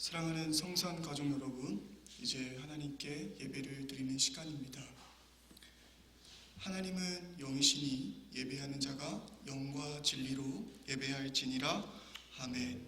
사랑하는 성산 가족 여러분, 이제 하나님께 예배를 드리는 시간입니다. 하나님은 영이시니 예배하는 자가 영과 진리로 예배할지니라. 아멘.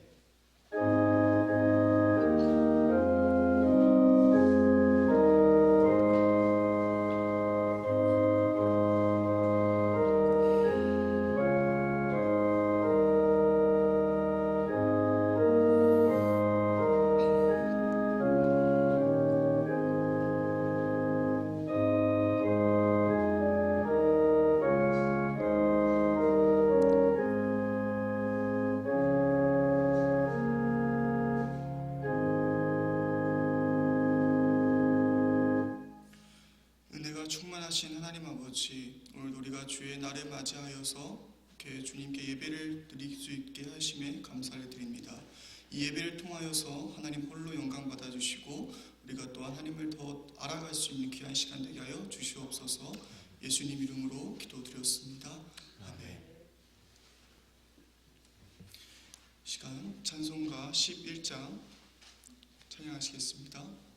충만하신 하나님 아버지, 오늘 우리가 주의 날을 맞이하여서 이렇게 주님께 예배를 드릴 수 있게 하심에 감사를 드립니다. 이 예배를 통하여서 하나님 홀로 영광 받아주시고 우리가 또 하나님을 더 알아갈 수 있는 귀한 시간 되게 하여 주시옵소서. 예수님 이름으로 기도드렸습니다. 아멘. 시간 찬송가 11장 찬양하시겠습니다.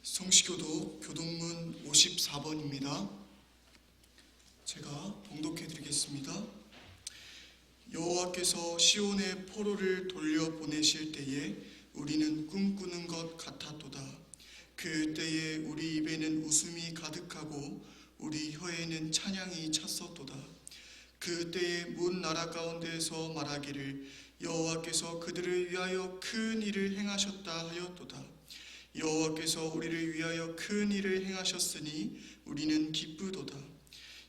성시교도 교동문 54번입니다. 제가 봉독해 드리겠습니다. 여호와께서 시온의 포로를 돌려보내실 때에 우리는 꿈꾸는 것 같았도다. 그 때에 우리 입에는 웃음이 가득하고 우리 혀에는 찬양이 찼었도다. 그 때에 문 나라 가운데에서 말하기를 여호와께서 그들을 위하여 큰 일을 행하셨다 하였도다. 여호와께서 우리를 위하여 큰 일을 행하셨으니 우리는 기쁘도다.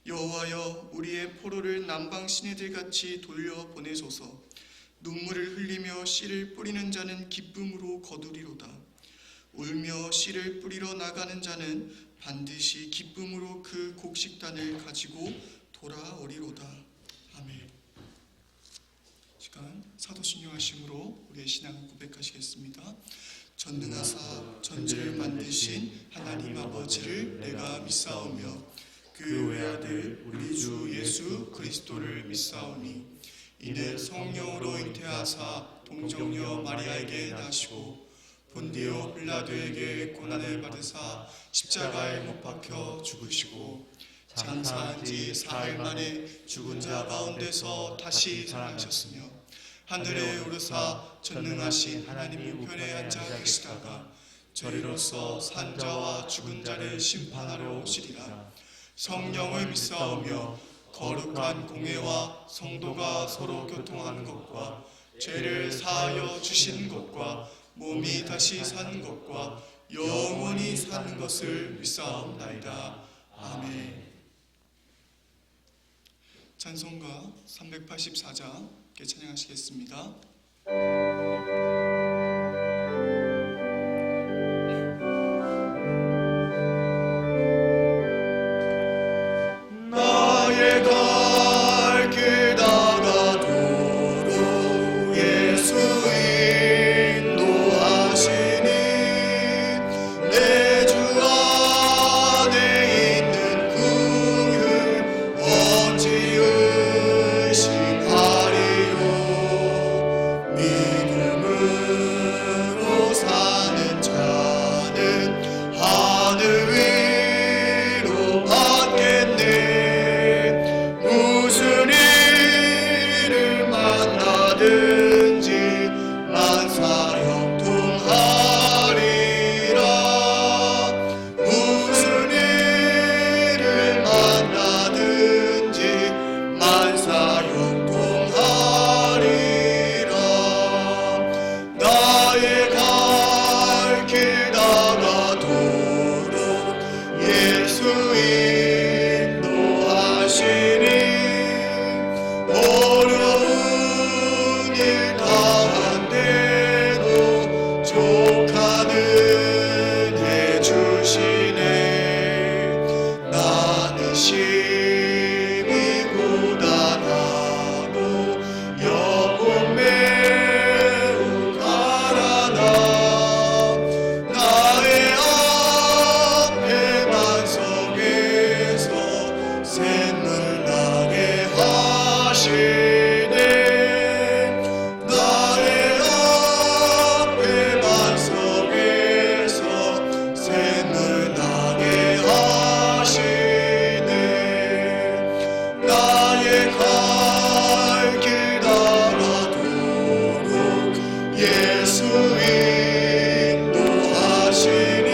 여호와여, 우리의 포로를 남방 시내들같이 돌려보내소서. 눈물을 흘리며 씨를 뿌리는 자는 기쁨으로 거두리로다. 울며 씨를 뿌리러 나가는 자는 반드시 기쁨으로 그 곡식단을 가지고 돌아오리로다. 아멘. 시간 사도신령하심으로 우리의 신앙을 고백하시겠습니다. 전능하사 천지를 만드신 하나님 아버지를 내가 믿사오며 그 외아들 우리 주 예수 그리스도를 믿사오니 이는 성령으로 잉태하사 동정녀 마리아에게 나시고 본디오 빌라도에게 고난을 받으사 십자가에 못 박혀 죽으시고 장사한 지 사흘 만에 죽은 자 가운데서 다시 살아나셨으며 하늘에 오르사 전능하신 하나님 우편에 앉아 계시다가 저리로서 산자와 죽은 자를 심판하러 오시리라. 성령을 믿사오며 거룩한 공회와 성도가 서로 교통하는 것과 죄를 사하여 주시는 것과 몸이 다시 사는 것과 영원히 사는 것을 믿사옵나이다. 아멘. 찬송가 384장 함께 찬양하시겠습니다. 나의 갈 길 다가도록 예수 인도하시니 내 주 안에 있는 그를 어찌 의심하리요. 믿음으로 사는 자는 하늘 위로 받겠네. 무슨 일을 만나든지 만사형통하리라. 무슨 일을 만나든지 만사형통하리라. 나의 갈 길 다가도록 예수 인도하시니 어려운 일 당한데도 족하는 해주시네. 나는 심히 고단하고 영혼 매우 가라나. 나의 앞에 만석에서 샘물 나게 하시네. 나의 앞에 만석에서 샘물 나게 하시네. 나의 갈 길 다가도록 예수 인도하시니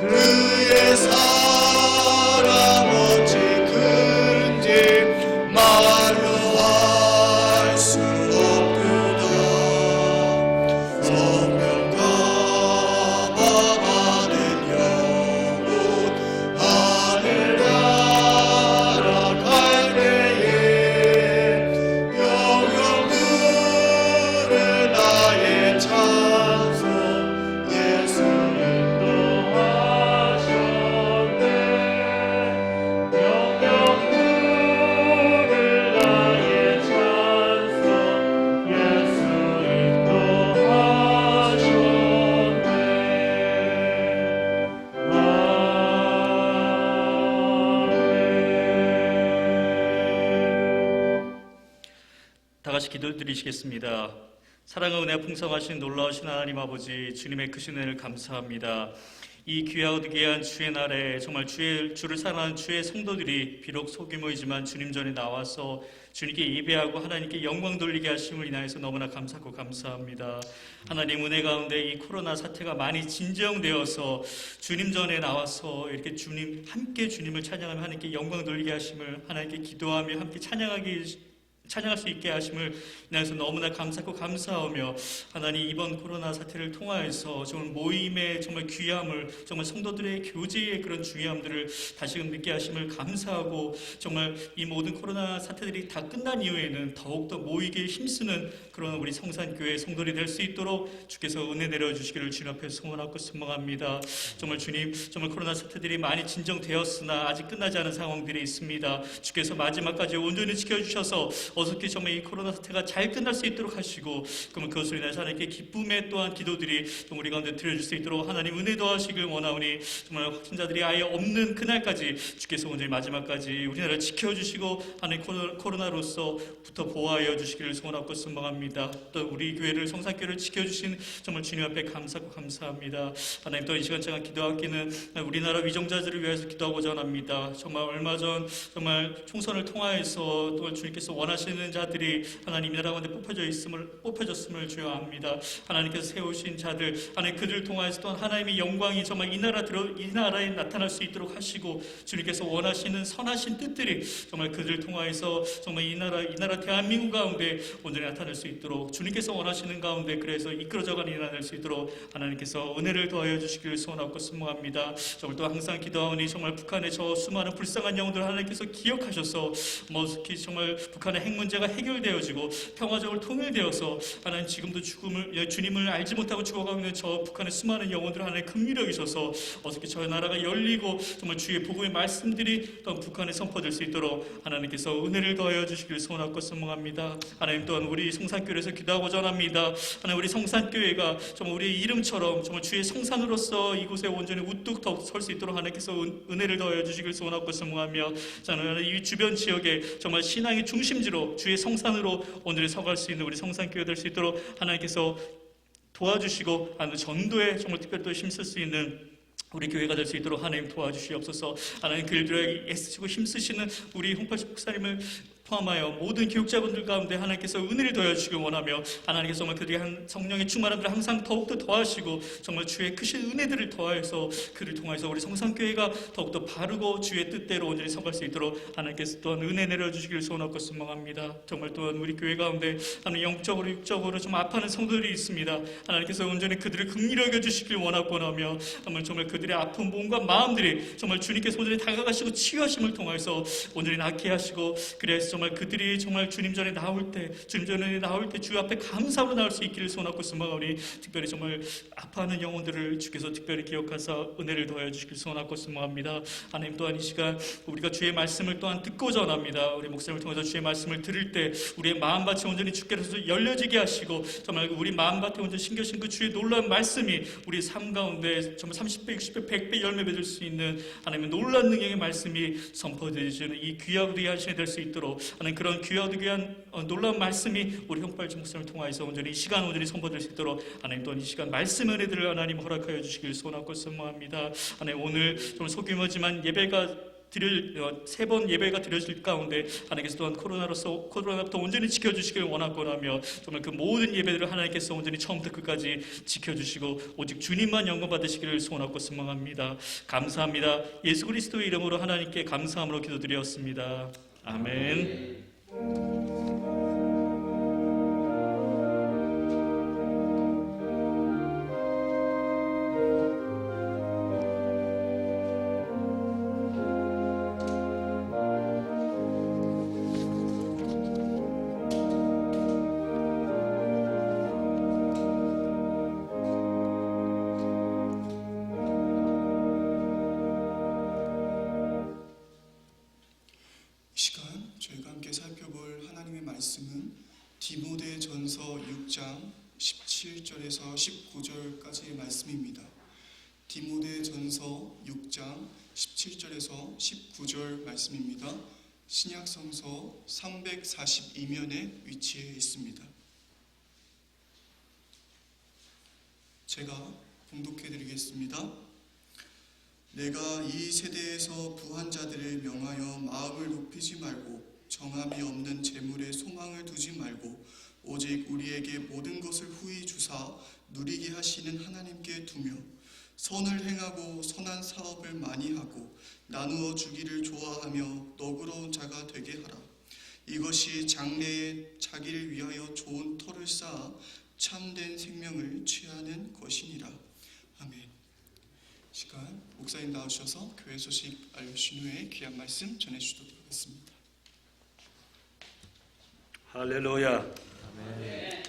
그의 사랑 어찌 큰지 말로 할 수 없도다. 성령과 받은 영혼 하늘 날아갈 때에 영영 부를 나의 찬송 예수 인도하셨네. 영영 부를 나의 찬송 예수 인도하셨네. 다 같이 기도드리시겠습니다. 사랑과 은혜 풍성하신 놀라우신 하나님 아버지, 주님의 크신 은혜를 감사합니다. 이 귀하고 귀한 주의 날에 정말 주를 사랑하는 주의 성도들이 비록 소규모이지만 주님 전에 나와서 주님께 예배하고 하나님께 영광 돌리게 하심을 인하여서 너무나 감사하고 감사합니다. 하나님 은혜 가운데 이 코로나 사태가 많이 진정되어서 주님 전에 나와서 이렇게 함께 주님을 찬양하며 하나님께 영광 돌리게 하심을 하나님께 기도하며 함께 찬양할 수 있게 하심을 인하여서 너무나 감사하고 감사하며 하나님 이번 코로나 사태를 통하여서 정말 모임의 정말 귀함을 정말 성도들의 교제의 그런 중요함들을 다시금 느끼게 하심을 감사하고 정말 이 모든 코로나 사태들이 다 끝난 이후에는 더욱더 모이기에 힘쓰는 그런 우리 성산교회 성도들이 될 수 있도록 주께서 은혜 내려주시기를 주님 앞에 소원하고 소망합니다. 정말 주님 정말 코로나 사태들이 많이 진정되었으나 아직 끝나지 않은 상황들이 있습니다. 주께서 마지막까지 온전히 지켜주셔서 어떻게 정말 이 코로나 사태가 잘 끝날 수 있도록 하시고 그러면 그것으로 인해서 하나님께 기쁨의 또한 기도들이 좀 우리 가운데 드려질 수 있도록 하나님 은혜 더하시길 원하오니 정말 확진자들이 아예 없는 그날까지 주께서 오늘 마지막까지 우리나라를 지켜주시고 하나님 코로나로서부터 보호하여 주시기를 소원하고 선망합니다. 또 우리 교회를 성산교회를 지켜주신 정말 주님 앞에 감사하고 감사합니다. 하나님 또 이 시간 잠깐 기도하기는 우리나라 위정자들을 위해서 기도하고자 합니다. 정말 얼마 전 정말 총선을 통하여서 또 주님께서 원하시는 자들이 하나님 이 나라 가운데 뽑혀졌음을 주여 압니다. 하나님께서 세우신 자들 하나님 그들을 통하여서 또한 하나님의 영광이 정말 이 나라에 나타날 수 있도록 하시고 주님께서 원하시는 선하신 뜻들이 정말 그들을 통하여서 정말 이 나라 대한민국 가운데 온전히 나타날 수 있도록 주님께서 원하시는 가운데 그래서 이끌어져가는 일이 날 수 있도록 하나님께서 은혜를 더하여 주시기를 소원하고 순모합니다. 정말 또 항상 기도하오니 정말 북한의 저 수많은 불쌍한 영혼들 하나님께서 기억하셔서 정말 북한의 핵 문제가 해결되어지고 평화적으로 통일되어서 하나님 지금도 주님을 알지 못하고 죽어가고 있는 저 북한의 수많은 영혼들 하나님 긍휼히 여기셔서 어떻게 저 나라가 열리고 정말 주의 복음의 말씀들이 또 북한에 선포될 수 있도록 하나님께서 은혜를 더하여 주시기를 소원하고 선망합니다. 하나님 또한 우리 성산교회에서 기도하고자 합니다. 하나님 우리 성산교회가 정말 우리의 이름처럼 정말 주의 성산으로서 이곳에 온전히 우뚝 설 수 있도록 하나님께서 은혜를 더하여 주시기를 소원하고 선망하며 저는 이 주변 지역에 정말 신앙의 중심지로 주의 성산으로 온전히 서갈 수 있는 우리 성산교회 될 수 있도록 하나님께서 도와주시고 전도에 정말 특별히 또 힘쓸 수 있는 우리 교회가 될 수 있도록 하나님 도와주시옵소서. 하나님 그들에게 애쓰시고 힘쓰시는 우리 홍팔식 목사님을 포함하여 모든 교육자분들 가운데 하나님께서 은혜를 더해 주시길 원하며 하나님께서 정말 그들이 한 성령의 충만함들을 항상 더욱더 더하시고 정말 주의 크신 은혜들을 더하여서 그를 통해서 우리 성산교회가 더욱더 바르고 주의 뜻대로 온전히 서갈 수 있도록 하나님께서 또한 은혜 내려주시기를 소원하고 소망합니다. 정말 또한 우리 교회 가운데 하나님 영적으로 육적으로 좀 아파하는 성도들이 있습니다. 하나님께서 온전히 그들을 긍휼히 여겨주시길 원하고 원하며 정말 그들의 아픈 몸과 마음들이 정말 주님께서 온전히 다가가시고 치유하심을 통해서 온전히 낫게 하시고 그래서 정말 그들이 정말 주님 전에 나올 때 주 앞에 감사로 나올 수 있기를 소원하고 소망하오니 특별히 정말 아파하는 영혼들을 주께서 특별히 기억하사 은혜를 더하여 주시길 소원하고 소망합니다. 하나님 또한 이 시간 우리가 주의 말씀을 또한 듣고자 합니다. 우리 목사님을 통해서 주의 말씀을 들을 때 우리의 마음밭이 온전히 주께서 열려지게 하시고 정말 우리 마음밭에 온전히 심겨진 그 주의 놀라운 말씀이 우리 삶 가운데 정말 30배, 60배, 100배 열매 맺을 수 있는 하나님의 놀라운 능력의 말씀이 선포되어지는 이 귀하고 귀한 시간이 될 수 있도록 하나님 그런 귀하고 귀한 놀라운 말씀이 우리 형팔지 목사님을 통하여서 온전히 이 시간 온전히 선포될 수 있도록 하나님 또한 이 시간 말씀의 은혜들을 하나님 허락하여 주시길 소원하고 선모합니다. 하나님 오늘 좀 소규모지만 예배가 세 번 예배가 드려질 가운데 하나님께서 또한 코로나부터 온전히 지켜주시길 원하고 하며 정말 그 모든 예배들을 하나님께서 온전히 처음부터 끝까지 지켜주시고 오직 주님만 영광 받으시기를 소원하고 소망합니다. 감사합니다. 예수 그리스도의 이름으로 하나님께 감사함으로 기도드렸습니다. 아멘. 이 시간 저희가 함께 살펴볼 하나님의 말씀은 디모데전서 6장 17절에서 19절까지의 말씀입니다. 디모데전서 6장 17절에서 19절 말씀입니다. 신약성서 342면에 위치해 있습니다. 제가 봉독해 드리겠습니다. 내가 이 세대에서 부한 자들을 명하여 마음을 높이지 말고 정함이 없는 재물에 소망을 두지 말고 오직 우리에게 모든 것을 후히 주사 누리게 하시는 하나님께 두며 선을 행하고 선한 사업을 많이 하고 나누어 주기를 좋아하며 너그러운 자가 되게 하라. 이것이 장래에 자기를 위하여 좋은 터를 쌓아 참된 생명을 취하는 것이니라. 아멘. 시간 목사님 나오셔서 교회 소식 알려주신 후에 귀한 말씀 전해주도록 하겠습니다. 할렐루야. 아멘.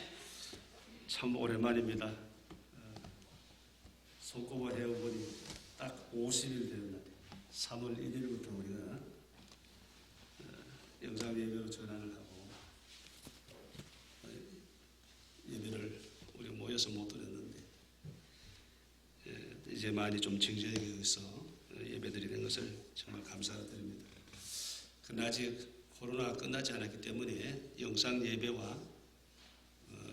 참 오랜만입니다. 손꼽아 해오보니 딱 50일 되는 날 3월 1일부터 우리가 영상 예배로 전환을 하고 이제 많이 좀 징징해서 예배드리는 것을 정말 감사드립니다. 그러나 아직 코로나가 끝나지 않았기 때문에 영상 예배와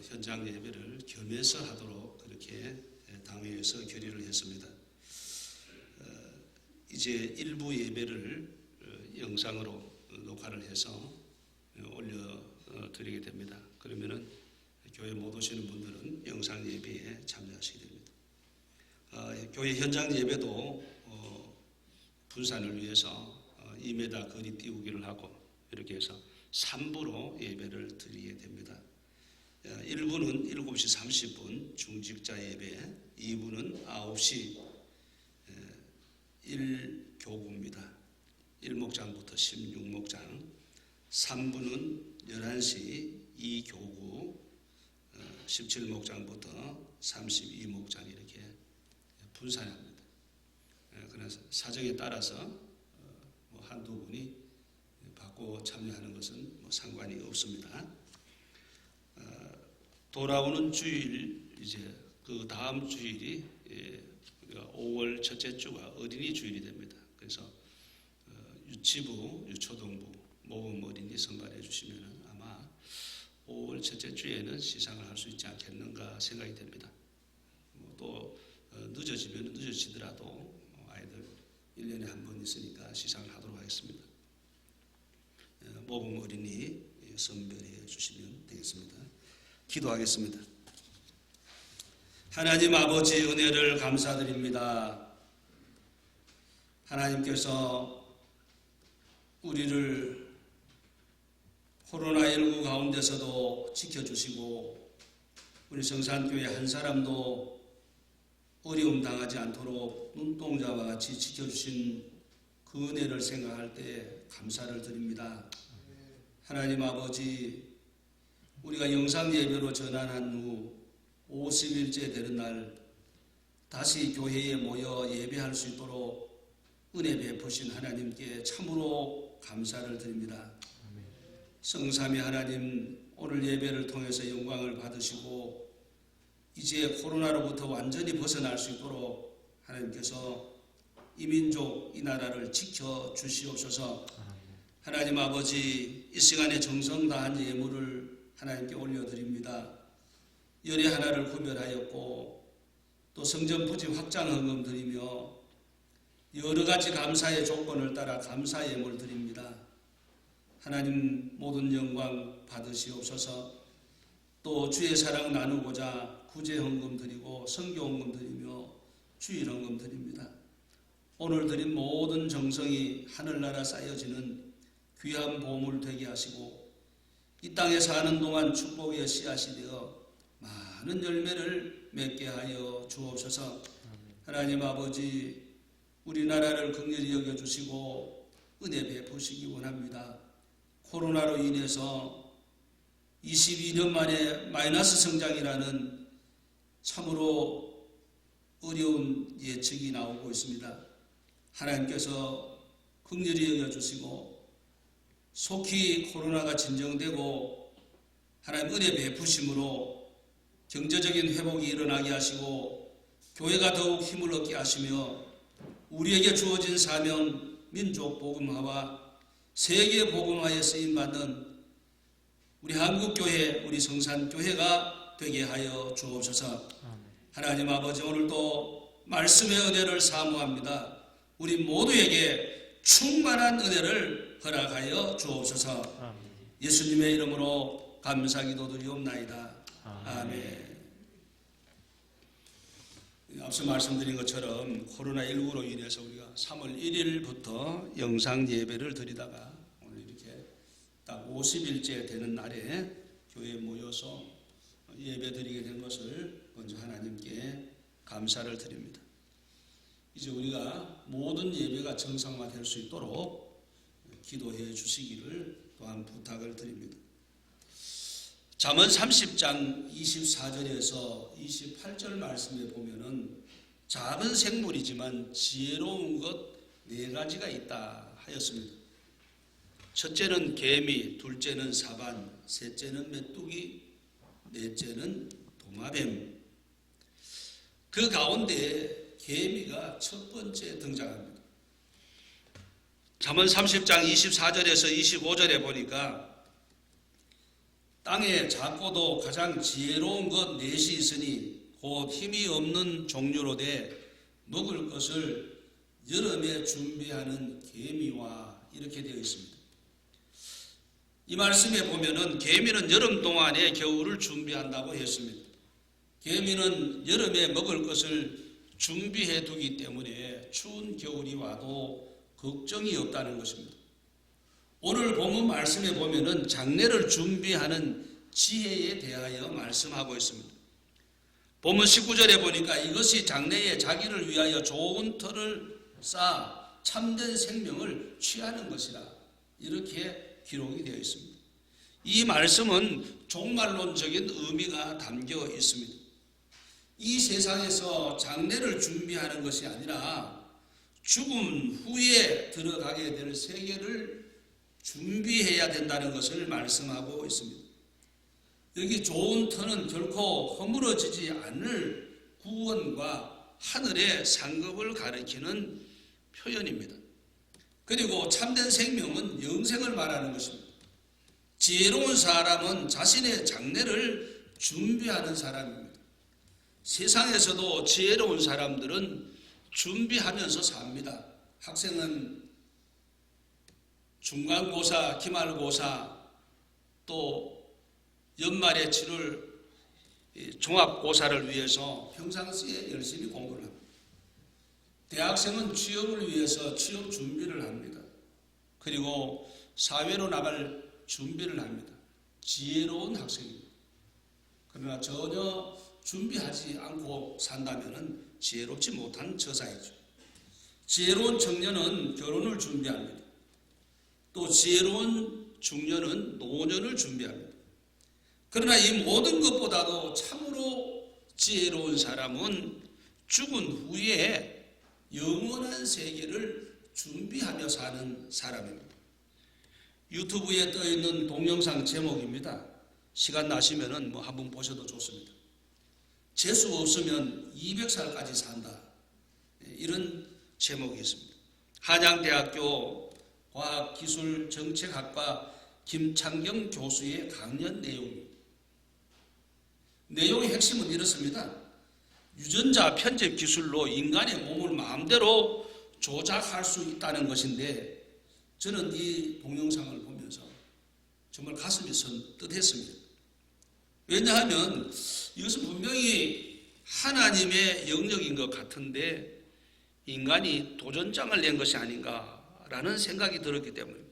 현장 예배를 겸해서 하도록 그렇게 당회에서 결의를 했습니다. 이제 일부 예배를 영상으로 녹화를 해서 올려드리게 됩니다. 그러면은 교회 못 오시는 분들은 영상 예배에 참여하시게 됩니다. 교회 현장 예배도 분산을 위해서 2m 거리 띄우기를 하고 이렇게 해서 3부로 예배를 드리게 됩니다. 1부는 7시 30분 중직자 예배, 2부는 9시 1교구입니다. 1목장부터 16목장, 3부는 11시 2교구, 17목장부터 32목장 이렇게 분산합니다. 그래서 사정에 따라서 한두 분이 받고 참여하는 것은 상관이 없습니다. 돌아오는 주일, 이제 그 다음 주일이 5월 첫째 주가 어린이 주일이 됩니다. 그래서 유치부, 유초등부, 모범 어린이 선발해 주시면 아마 5월 첫째 주에는 시상을 할 수 있지 않겠는가 생각이 됩니다. 또 늦어지면 늦어지더라도 아이들 1년에 한 번 있으니까 시상을 하도록 하겠습니다. 모범 어린이 선별해 주시면 되겠습니다. 기도하겠습니다. 하나님 아버지 은혜를 감사드립니다. 하나님께서 우리를 코로나19 가운데서도 지켜주시고 우리 성산교회 한 사람도 어려움 당하지 않도록 눈동자와 같이 지켜주신 그 은혜를 생각할 때 감사를 드립니다. 하나님 아버지, 우리가 영상 예배로 전환한 후 50일째 되는 날 다시 교회에 모여 예배할 수 있도록 은혜 베푸신 하나님께 참으로 감사를 드립니다. 성삼위 하나님, 오늘 예배를 통해서 영광을 받으시고 이제 코로나로부터 완전히 벗어날 수 있도록 하나님께서 이 민족, 이 나라를 지켜 주시옵소서. 하나님 아버지, 이 시간에 정성 다한 예물을 하나님께 올려드립니다. 열의 하나를 구별하였고 또 성전 부지 확장 헌금 드리며 여러 가지 감사의 조건을 따라 감사 예물 드립니다. 하나님 모든 영광 받으시옵소서. 또 주의 사랑 나누고자 구제 헌금 드리고 선교 헌금 드리며 주일 헌금 드립니다. 오늘 드린 모든 정성이 하늘나라 쌓여지는 귀한 보물 되게 하시고 이 땅에 사는 동안 축복의 씨앗이 되어 많은 열매를 맺게 하여 주옵소서. 하나님 아버지, 우리나라를 긍휼히 여겨주시고 은혜 베푸시기 원합니다. 코로나로 인해서 22년 만에 마이너스 성장이라는 참으로 어려운 예측이 나오고 있습니다. 하나님께서 긍휼히 여겨주시고 속히 코로나가 진정되고 하나님 은혜 베푸심으로 경제적인 회복이 일어나게 하시고 교회가 더욱 힘을 얻게 하시며 우리에게 주어진 사명 민족 복음화와 세계 복음화에 쓰임받는 우리 한국교회, 우리 성산교회가 되게 하여 주옵소서. 하나님 아버지, 오늘도 말씀의 은혜를 사모합니다. 우리 모두에게 충만한 은혜를 허락하여 주옵소서. 예수님의 이름으로 감사기도 드리옵나이다. 아멘. 앞서 말씀드린 것처럼 코로나19로 인해서 우리가 3월 1일부터 영상 예배를 드리다가 오늘 이렇게 딱 50일째 되는 날에 교회에 모여서 예배 드리게 된 것을 먼저 하나님께 감사를 드립니다. 이제 우리가 모든 예배가 정상화될 수 있도록 기도해 주시기를 또한 부탁을 드립니다. 잠언 30장 24절에서 28절 말씀에 보면은 작은 생물이지만 지혜로운 것 4가지가 있다 하였습니다. 첫째는 개미, 둘째는 사반, 셋째는 메뚜기, 넷째는 도마뱀. 그 가운데 개미가 첫 번째 등장합니다. 잠언 30장 24절에서 25절에 보니까 땅에 작고도 가장 지혜로운 것 넷이 있으니 곧 힘이 없는 종류로 돼 먹을 것을 여름에 준비하는 개미와 이렇게 되어 있습니다. 이 말씀에 보면은 개미는 여름 동안에 겨울을 준비한다고 했습니다. 개미는 여름에 먹을 것을 준비해 두기 때문에 추운 겨울이 와도 걱정이 없다는 것입니다. 오늘 본문 말씀에 보면은 장래를 준비하는 지혜에 대하여 말씀하고 있습니다. 본문 19절에 보니까 이것이 장래에 자기를 위하여 좋은 터를 쌓아 참된 생명을 취하는 것이라 이렇게 기록이 되어 있습니다. 이 말씀은 종말론적인 의미가 담겨 있습니다. 이 세상에서 장래를 준비하는 것이 아니라 죽음 후에 들어가게 될 세계를 준비해야 된다는 것을 말씀하고 있습니다. 여기 좋은 터는 결코 허물어지지 않을 구원과 하늘의 상급을 가리키는 표현입니다. 그리고 참된 생명은 영생을 말하는 것입니다. 지혜로운 사람은 자신의 장래를 준비하는 사람입니다. 세상에서도 지혜로운 사람들은 준비하면서 삽니다. 학생은 중간고사, 기말고사, 또 연말에 치를 종합고사를 위해서 평상시에 열심히 공부를 합니다. 대학생은 취업을 위해서 취업 준비를 합니다. 그리고 사회로 나갈 준비를 합니다. 지혜로운 학생입니다. 그러나 전혀 준비하지 않고 산다면 지혜롭지 못한 저자이죠. 지혜로운 청년은 결혼을 준비합니다. 또 지혜로운 중년은 노년을 준비합니다. 그러나 이 모든 것보다도 참으로 지혜로운 사람은 죽은 후에 영원한 세계를 준비하며 사는 사람입니다. 유튜브에 떠 있는 동영상 제목입니다. 시간 나시면은 한번 보셔도 좋습니다. 재수 없으면 200살까지 산다. 이런 제목이 있습니다. 한양대학교 과학기술정책학과 김창경 교수의 강연 내용입니다. 내용의 핵심은 이렇습니다. 유전자 편집 기술로 인간의 몸을 마음대로 조작할 수 있다는 것인데 저는 이 동영상을 보면서 정말 가슴이 선뜻했습니다. 왜냐하면 이것은 분명히 하나님의 영역인 것 같은데 인간이 도전장을 낸 것이 아닌가라는 생각이 들었기 때문입니다.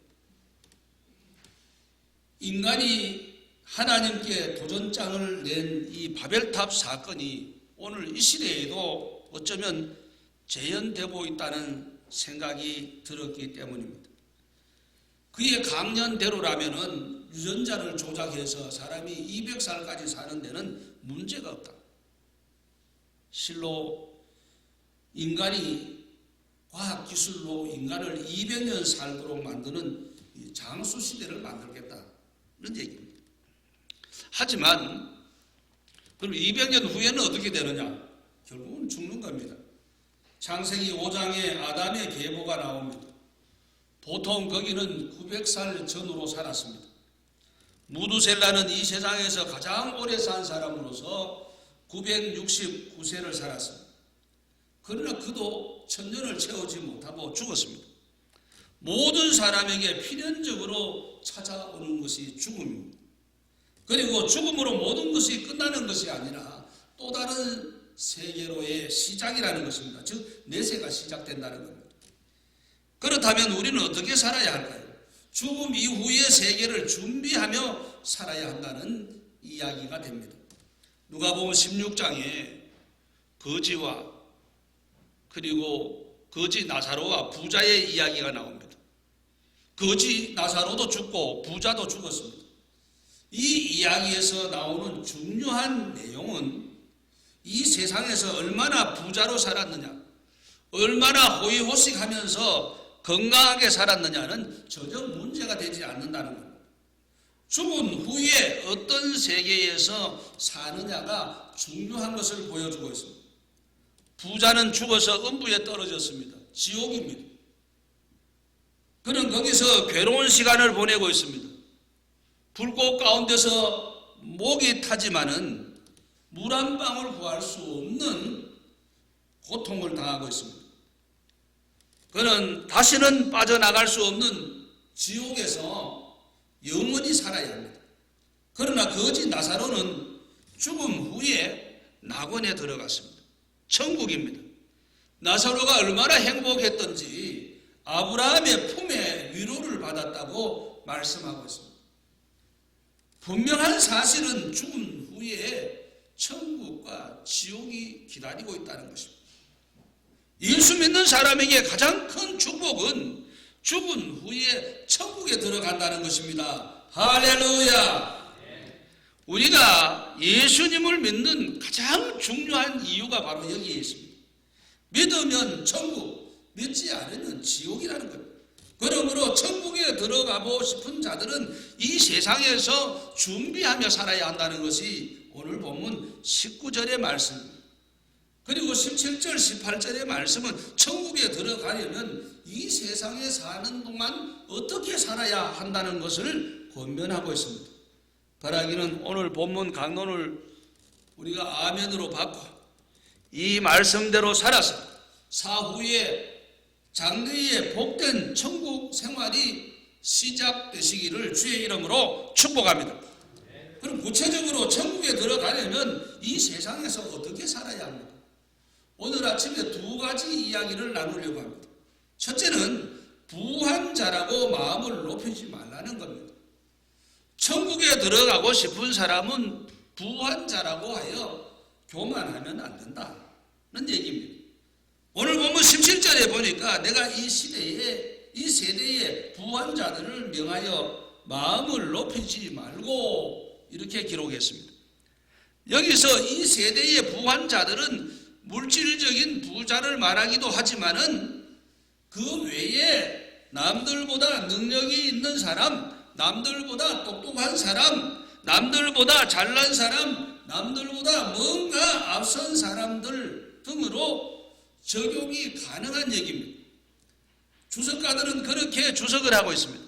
인간이 하나님께 도전장을 낸 이 바벨탑 사건이 오늘 이 시대에도 어쩌면 재현되고 있다는 생각이 들었기 때문입니다. 그의 강연대로라면은 유전자를 조작해서 사람이 200살까지 사는 데는 문제가 없다. 실로 인간이 과학기술로 인간을 200년 살도록 만드는 장수시대를 만들겠다. 이런 얘기입니다. 하지만 그럼 200년 후에는 어떻게 되느냐? 결국은 죽는 겁니다. 창세기 5장에 아담의 계보가 나옵니다. 보통 거기는 900살 전후로 살았습니다. 무두셀라는 이 세상에서 가장 오래 산 사람으로서 969세를 살았습니다. 그러나 그도 천년을 채우지 못하고 죽었습니다. 모든 사람에게 필연적으로 찾아오는 것이 죽음입니다. 그리고 죽음으로 모든 것이 끝나는 것이 아니라 또 다른 세계로의 시작이라는 것입니다. 즉 내세가 시작된다는 겁니다. 그렇다면 우리는 어떻게 살아야 할까요? 죽음 이후의 세계를 준비하며 살아야 한다는 이야기가 됩니다. 누가복음 16장에 거지와 그리고 거지 나사로와 부자의 이야기가 나옵니다. 거지 나사로도 죽고 부자도 죽었습니다. 이 이야기에서 나오는 중요한 내용은 이 세상에서 얼마나 부자로 살았느냐, 얼마나 호의호식하면서 건강하게 살았느냐는 전혀 문제가 되지 않는다는 겁니다. 죽은 후에 어떤 세계에서 사느냐가 중요한 것을 보여주고 있습니다. 부자는 죽어서 음부에 떨어졌습니다. 지옥입니다. 그는 거기서 괴로운 시간을 보내고 있습니다. 불꽃 가운데서 목이 타지만은 물 한 방울 구할 수 없는 고통을 당하고 있습니다. 그는 다시는 빠져나갈 수 없는 지옥에서 영원히 살아야 합니다. 그러나 거지 나사로는 죽음 후에 낙원에 들어갔습니다. 천국입니다. 나사로가 얼마나 행복했던지 아브라함의 품에 위로를 받았다고 말씀하고 있습니다. 분명한 사실은 죽음 후에 천국과 지옥이 기다리고 있다는 것입니다. 예수 믿는 사람에게 가장 큰 축복은 죽은 후에 천국에 들어간다는 것입니다. 할렐루야! 우리가 예수님을 믿는 가장 중요한 이유가 바로 여기에 있습니다. 믿으면 천국, 믿지 않으면 지옥이라는 겁니다. 그러므로 천국에 들어가고 싶은 자들은 이 세상에서 준비하며 살아야 한다는 것이 오늘 본문 19절의 말씀입니다. 그리고 17절, 18절의 말씀은 천국에 들어가려면 이 세상에 사는 동안 어떻게 살아야 한다는 것을 권면하고 있습니다. 바라기는 오늘 본문 강론을 우리가 아멘으로 받고 이 말씀대로 살아서 사후에 장래의 복된 천국 생활이 시작되시기를 주의 이름으로 축복합니다. 그럼 구체적으로 천국에 들어가려면 이 세상에서 어떻게 살아야 합니까? 오늘 아침에 두 가지 이야기를 나누려고 합니다. 첫째는 부한자라고 마음을 높이지 말라는 겁니다. 천국에 들어가고 싶은 사람은 부한자라고 하여 교만하면 안 된다는 얘기입니다. 오늘 보면 17절에 보니까 내가 이 세대의 부한자들을 명하여 마음을 높이지 말고 이렇게 기록했습니다. 여기서 이 세대의 부한자들은 물질적인 부자를 말하기도 하지만은 그 외에 남들보다 능력이 있는 사람, 남들보다 똑똑한 사람, 남들보다 잘난 사람, 남들보다 뭔가 앞선 사람들 등으로 적용이 가능한 얘기입니다. 주석가들은 그렇게 주석을 하고 있습니다.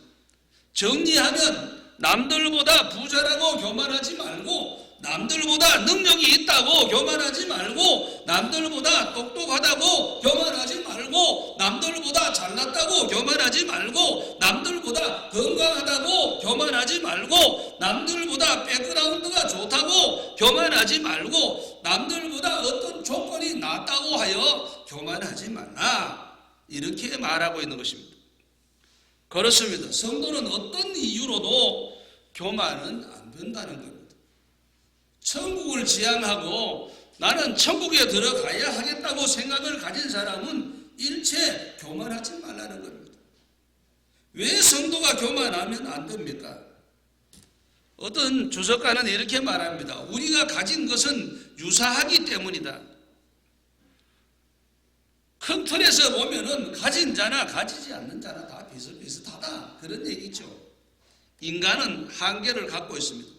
정리하면 남들보다 부자라고 교만하지 말고, 남들보다 능력이 있다고 교만하지 말고, 남들보다 똑똑하다고 교만하지 말고, 남들보다 잘났다고 교만하지 말고, 남들보다 건강하다고 교만하지 말고, 남들보다 백그라운드가 좋다고 교만하지 말고, 남들보다 어떤 조건이 낫다고 하여 교만하지 말라, 이렇게 말하고 있는 것입니다. 그렇습니다. 성도는 어떤 이유로도 교만은 안 된다는 겁니다. 천국을 지향하고 나는 천국에 들어가야 하겠다고 생각을 가진 사람은 일체 교만하지 말라는 겁니다. 왜 성도가 교만하면 안 됩니까? 어떤 주석가는 이렇게 말합니다. 우리가 가진 것은 유사하기 때문이다. 큰 틀에서 보면은 가진 자나 가지지 않는 자나 다 비슷비슷하다, 그런 얘기죠. 인간은 한계를 갖고 있습니다.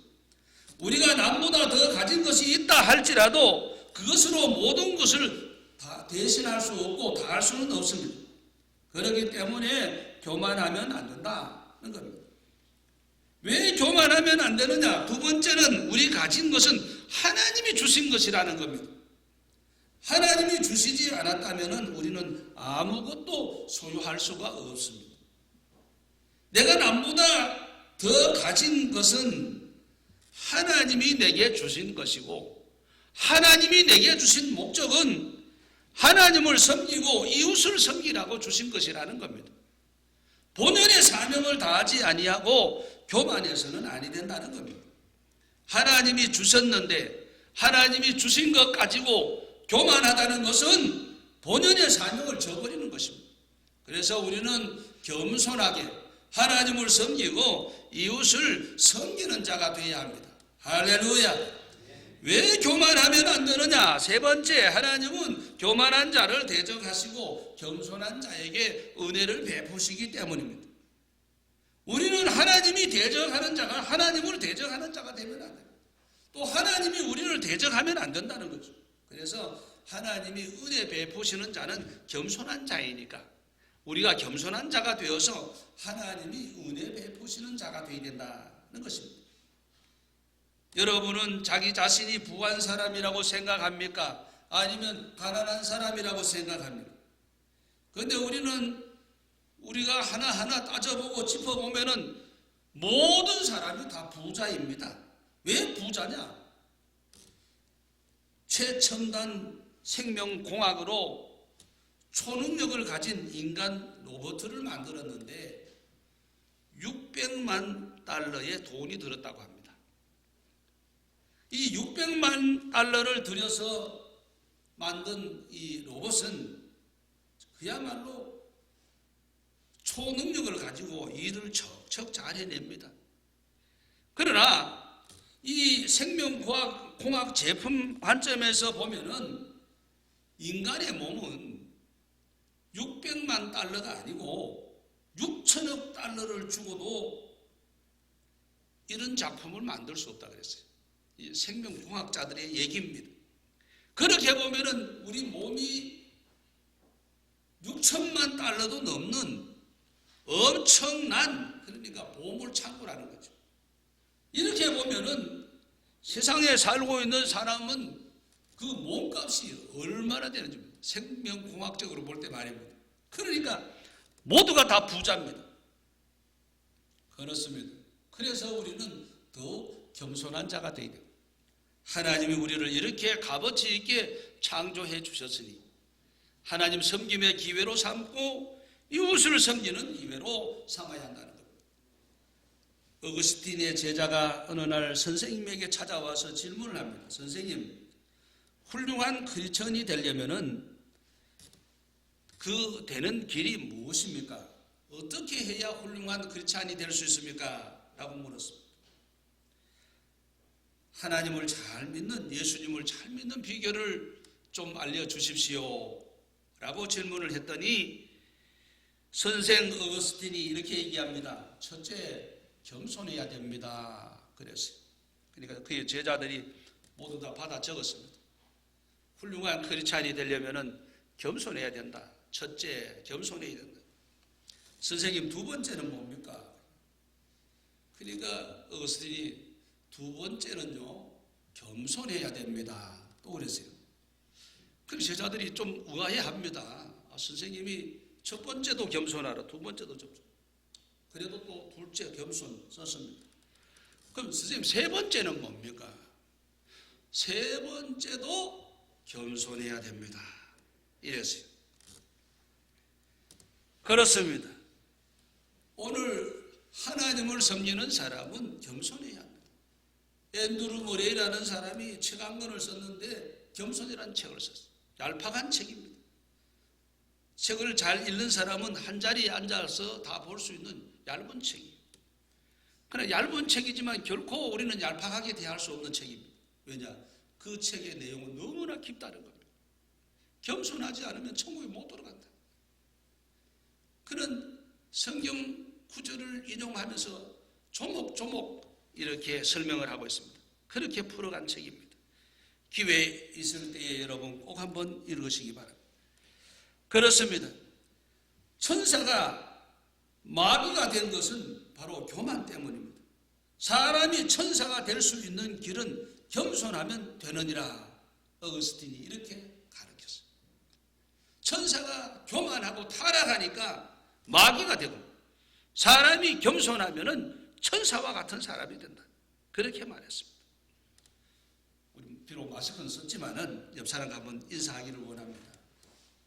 우리가 남보다 더 가진 것이 있다 할지라도 그것으로 모든 것을 다 대신할 수 없고 다 할 수는 없습니다. 그렇기 때문에 교만하면 안 된다는 겁니다. 왜 교만하면 안 되느냐? 두 번째는 우리 가진 것은 하나님이 주신 것이라는 겁니다. 하나님이 주시지 않았다면 우리는 아무것도 소유할 수가 없습니다. 내가 남보다 더 가진 것은 하나님이 내게 주신 것이고, 하나님이 내게 주신 목적은 하나님을 섬기고 이웃을 섬기라고 주신 것이라는 겁니다. 본연의 사명을 다하지 아니하고 교만해서는 아니 된다는 겁니다. 하나님이 주셨는데 하나님이 주신 것 가지고 교만하다는 것은 본연의 사명을 저버리는 것입니다. 그래서 우리는 겸손하게 하나님을 섬기고 이웃을 섬기는 자가 되어야 합니다. 할렐루야. 왜 교만하면 안 되느냐? 세 번째, 하나님은 교만한 자를 대적하시고 겸손한 자에게 은혜를 베푸시기 때문입니다. 우리는 하나님이 대적하는 자가 하나님을 대적하는 자가 되면 안 돼요. 또 하나님이 우리를 대적하면 안 된다는 거죠. 그래서 하나님이 은혜 베푸시는 자는 겸손한 자이니까 우리가 겸손한 자가 되어서 하나님이 은혜 베푸시는 자가 되어야 된다는 것입니다. 여러분은 자기 자신이 부한 사람이라고 생각합니까? 아니면 가난한 사람이라고 생각합니까? 그런데 우리가 하나하나 따져보고 짚어보면은 모든 사람이 다 부자입니다. 왜 부자냐? 최첨단 생명공학으로 초능력을 가진 인간 로봇을 만들었는데 600만 달러의 돈이 들었다고 합니다. 이 600만 달러를 들여서 만든 이 로봇은 그야말로 초능력을 가지고 일을 척척 잘 해냅니다. 그러나 이 생명공학 제품 관점에서 보면은 인간의 몸은 600만 달러가 아니고 6천억 달러를 주고도 이런 작품을 만들 수 없다 그랬어요. 이 생명공학자들의 얘기입니다. 그렇게 보면은 우리 몸이 6천만 달러도 넘는 엄청난 그러니까 보물창고라는 거죠. 이렇게 보면은 세상에 살고 있는 사람은 그 몸값이 얼마나 되는지 생명공학적으로 볼 때 말입니다. 그러니까 모두가 다 부자입니다. 그렇습니다. 그래서 우리는 더 겸손한 자가 되어야 됩니다. 하나님이 우리를 이렇게 값어치 있게 창조해 주셨으니 하나님 섬김의 기회로 삼고 이웃을 섬기는 기회로 삼아야 한다는 겁니다. 어거스틴의 제자가 어느 날 선생님에게 찾아와서 질문을 합니다. 선생님, 훌륭한 크리스천이 되려면은 그 되는 길이 무엇입니까? 어떻게 해야 훌륭한 크리스천이 될 수 있습니까? 라고 물었습니다. 하나님을 잘 믿는, 예수님을 잘 믿는 비결을 좀 알려주십시오 라고 질문을 했더니 선생 어거스틴이 이렇게 얘기합니다. 첫째, 겸손해야 됩니다. 그랬어요. 그러니까 그의 제자들이 모두 다 받아 적었습니다. 훌륭한 크리스찬이 되려면 겸손해야 된다. 첫째, 겸손해야 된다. 선생님, 두 번째는 뭡니까? 그러니까 어거스틴이 두 번째는요, 겸손해야 됩니다. 또 그랬어요. 그럼 제자들이 좀 의아해합니다. 선생님이 첫 번째도 겸손하라, 두 번째도 겸손. 그래도 또 둘째 겸손 썼습니다. 그럼 선생님 세 번째는 뭡니까? 세 번째도 겸손해야 됩니다. 이랬어요. 그렇습니다. 오늘 하나님을 섬기는 사람은 겸손해야 합니다. 앤드루 모레이라는 사람이 책 한 권을 썼는데 겸손이라는 책을 썼어요. 얄팍한 책입니다. 책을 잘 읽는 사람은 한 자리에 앉아서 다 볼 수 있는 얇은 책이에요. 그러나 얇은 책이지만 결코 우리는 얄팍하게 대할 수 없는 책입니다. 왜냐? 그 책의 내용은 너무나 깊다는 겁니다. 겸손하지 않으면 천국에 못 들어간다. 그런 성경 구절을 인용하면서 조목조목 이렇게 설명을 하고 있습니다. 그렇게 풀어간 책입니다. 기회 있을 때에 여러분 꼭 한번 읽으시기 바랍니다. 그렇습니다. 천사가 마비가 된 것은 바로 교만 때문입니다. 사람이 천사가 될 수 있는 길은 겸손하면 되느니라. 어거스틴이 이렇게 가르쳤어요. 천사가 교만하고 타락하니까 마귀가 되고 사람이 겸손하면 천사와 같은 사람이 된다. 그렇게 말했습니다. 우리 비록 마스크는 썼지만은 옆 사람과 한번 인사하기를 원합니다.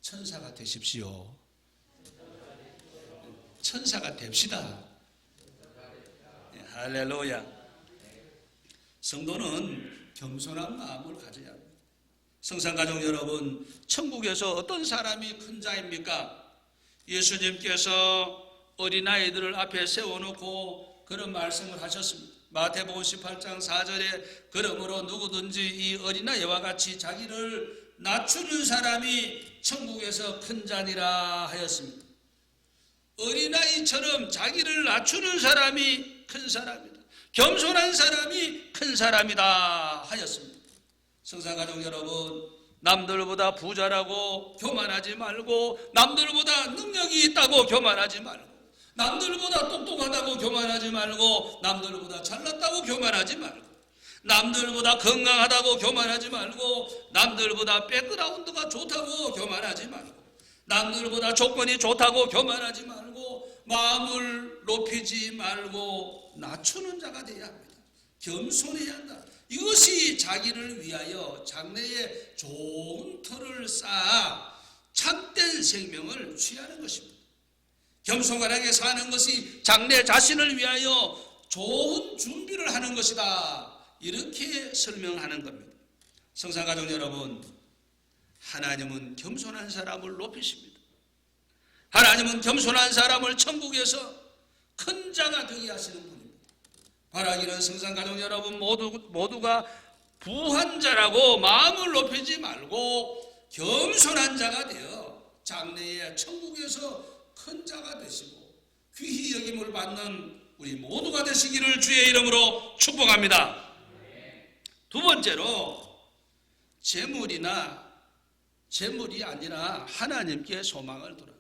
천사가 되십시오. 천사가 됩시다. 할렐루야. 성도는 겸손한 마음을 가져야 합니다. 성산가족 여러분, 천국에서 어떤 사람이 큰 자입니까? 예수님께서 어린아이들을 앞에 세워놓고 그런 말씀을 하셨습니다. 마태복음 18장 4절에 그러므로 누구든지 이 어린아이와 같이 자기를 낮추는 사람이 천국에서 큰 자니라 하였습니다. 어린아이처럼 자기를 낮추는 사람이 큰 사람이다. 겸손한 사람이 큰 사람이다 하였습니다. 성사가족 여러분, 남들보다 부자라고 교만하지 말고, 남들보다 능력이 있다고 교만하지 말고, 남들보다 똑똑하다고 교만하지 말고, 남들보다 잘났다고 교만하지 말고, 남들보다 건강하다고 교만하지 말고, 남들보다 백그라운드가 좋다고 교만하지 말고, 남들보다 조건이 좋다고 교만하지 말고, 마음을 높이지 말고 낮추는 자가 되어야 합니다. 겸손해야 한다. 이것이 자기를 위하여 장래에 좋은 터를 쌓아 참된 생명을 취하는 것입니다. 겸손하게 사는 것이 장래 자신을 위하여 좋은 준비를 하는 것이다. 이렇게 설명하는 겁니다. 성산가족 여러분, 하나님은 겸손한 사람을 높이십니다. 하나님은 겸손한 사람을 천국에서 큰 자가 되게 하시는 분입니다. 바라기는 성산가족 여러분 모두가 부한 자라고 마음을 높이지 말고 겸손한 자가 되어 장래에 천국에서 큰 자가 되시고 귀히 여김을 받는 우리 모두가 되시기를 주의 이름으로 축복합니다. 두 번째로, 재물이 아니라 하나님께 소망을 두라.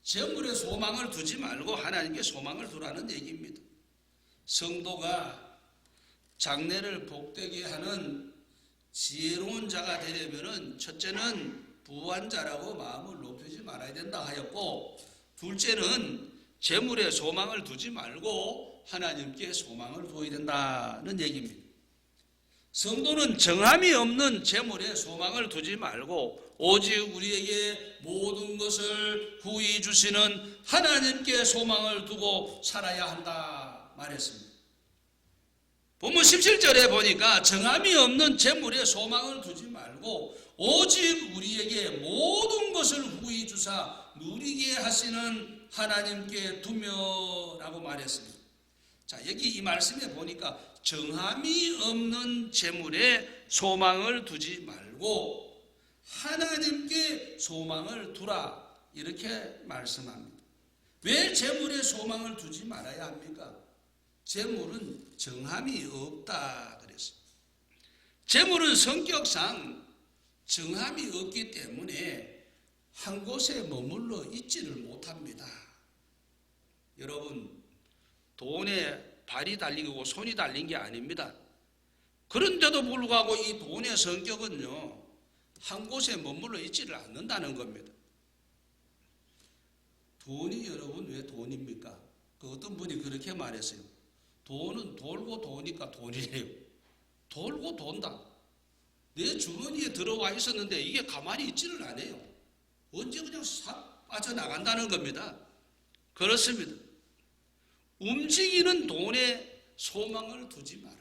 재물에 소망을 두지 말고 하나님께 소망을 두라는 얘기입니다. 성도가 장래를 복되게 하는 지혜로운 자가 되려면 첫째는 부한 자라고 마음을 높이지 말아야 된다 하였고, 둘째는 재물에 소망을 두지 말고 하나님께 소망을 두어야 된다는 얘기입니다. 성도는 정함이 없는 재물에 소망을 두지 말고 오직 우리에게 모든 것을 구히 주시는 하나님께 소망을 두고 살아야 한다 말했습니다. 본문 17절에 보니까 정함이 없는 재물에 소망을 두지 말고 오직 우리에게 모든 것을 후히 주사 누리게 하시는 하나님께 두며라고 말했습니다. 자, 여기 이 말씀에 보니까 정함이 없는 재물에 소망을 두지 말고 하나님께 소망을 두라, 이렇게 말씀합니다. 왜 재물에 소망을 두지 말아야 합니까? 재물은 정함이 없다 그랬어요. 재물은 성격상 정함이 없기 때문에 한 곳에 머물러 있지를 못합니다. 여러분, 돈에 발이 달리고 손이 달린 게 아닙니다. 그런데도 불구하고 이 돈의 성격은요, 한 곳에 머물러 있지를 않는다는 겁니다. 돈이 여러분 왜 돈입니까? 그 어떤 분이 그렇게 말했어요. 돈은 돌고 도니까 돈이래요. 돌고 돈다. 내 주머니에 들어와 있었는데 이게 가만히 있지를 않아요. 언제 그냥 싹 빠져나간다는 겁니다. 그렇습니다. 움직이는 돈에 소망을 두지 마라.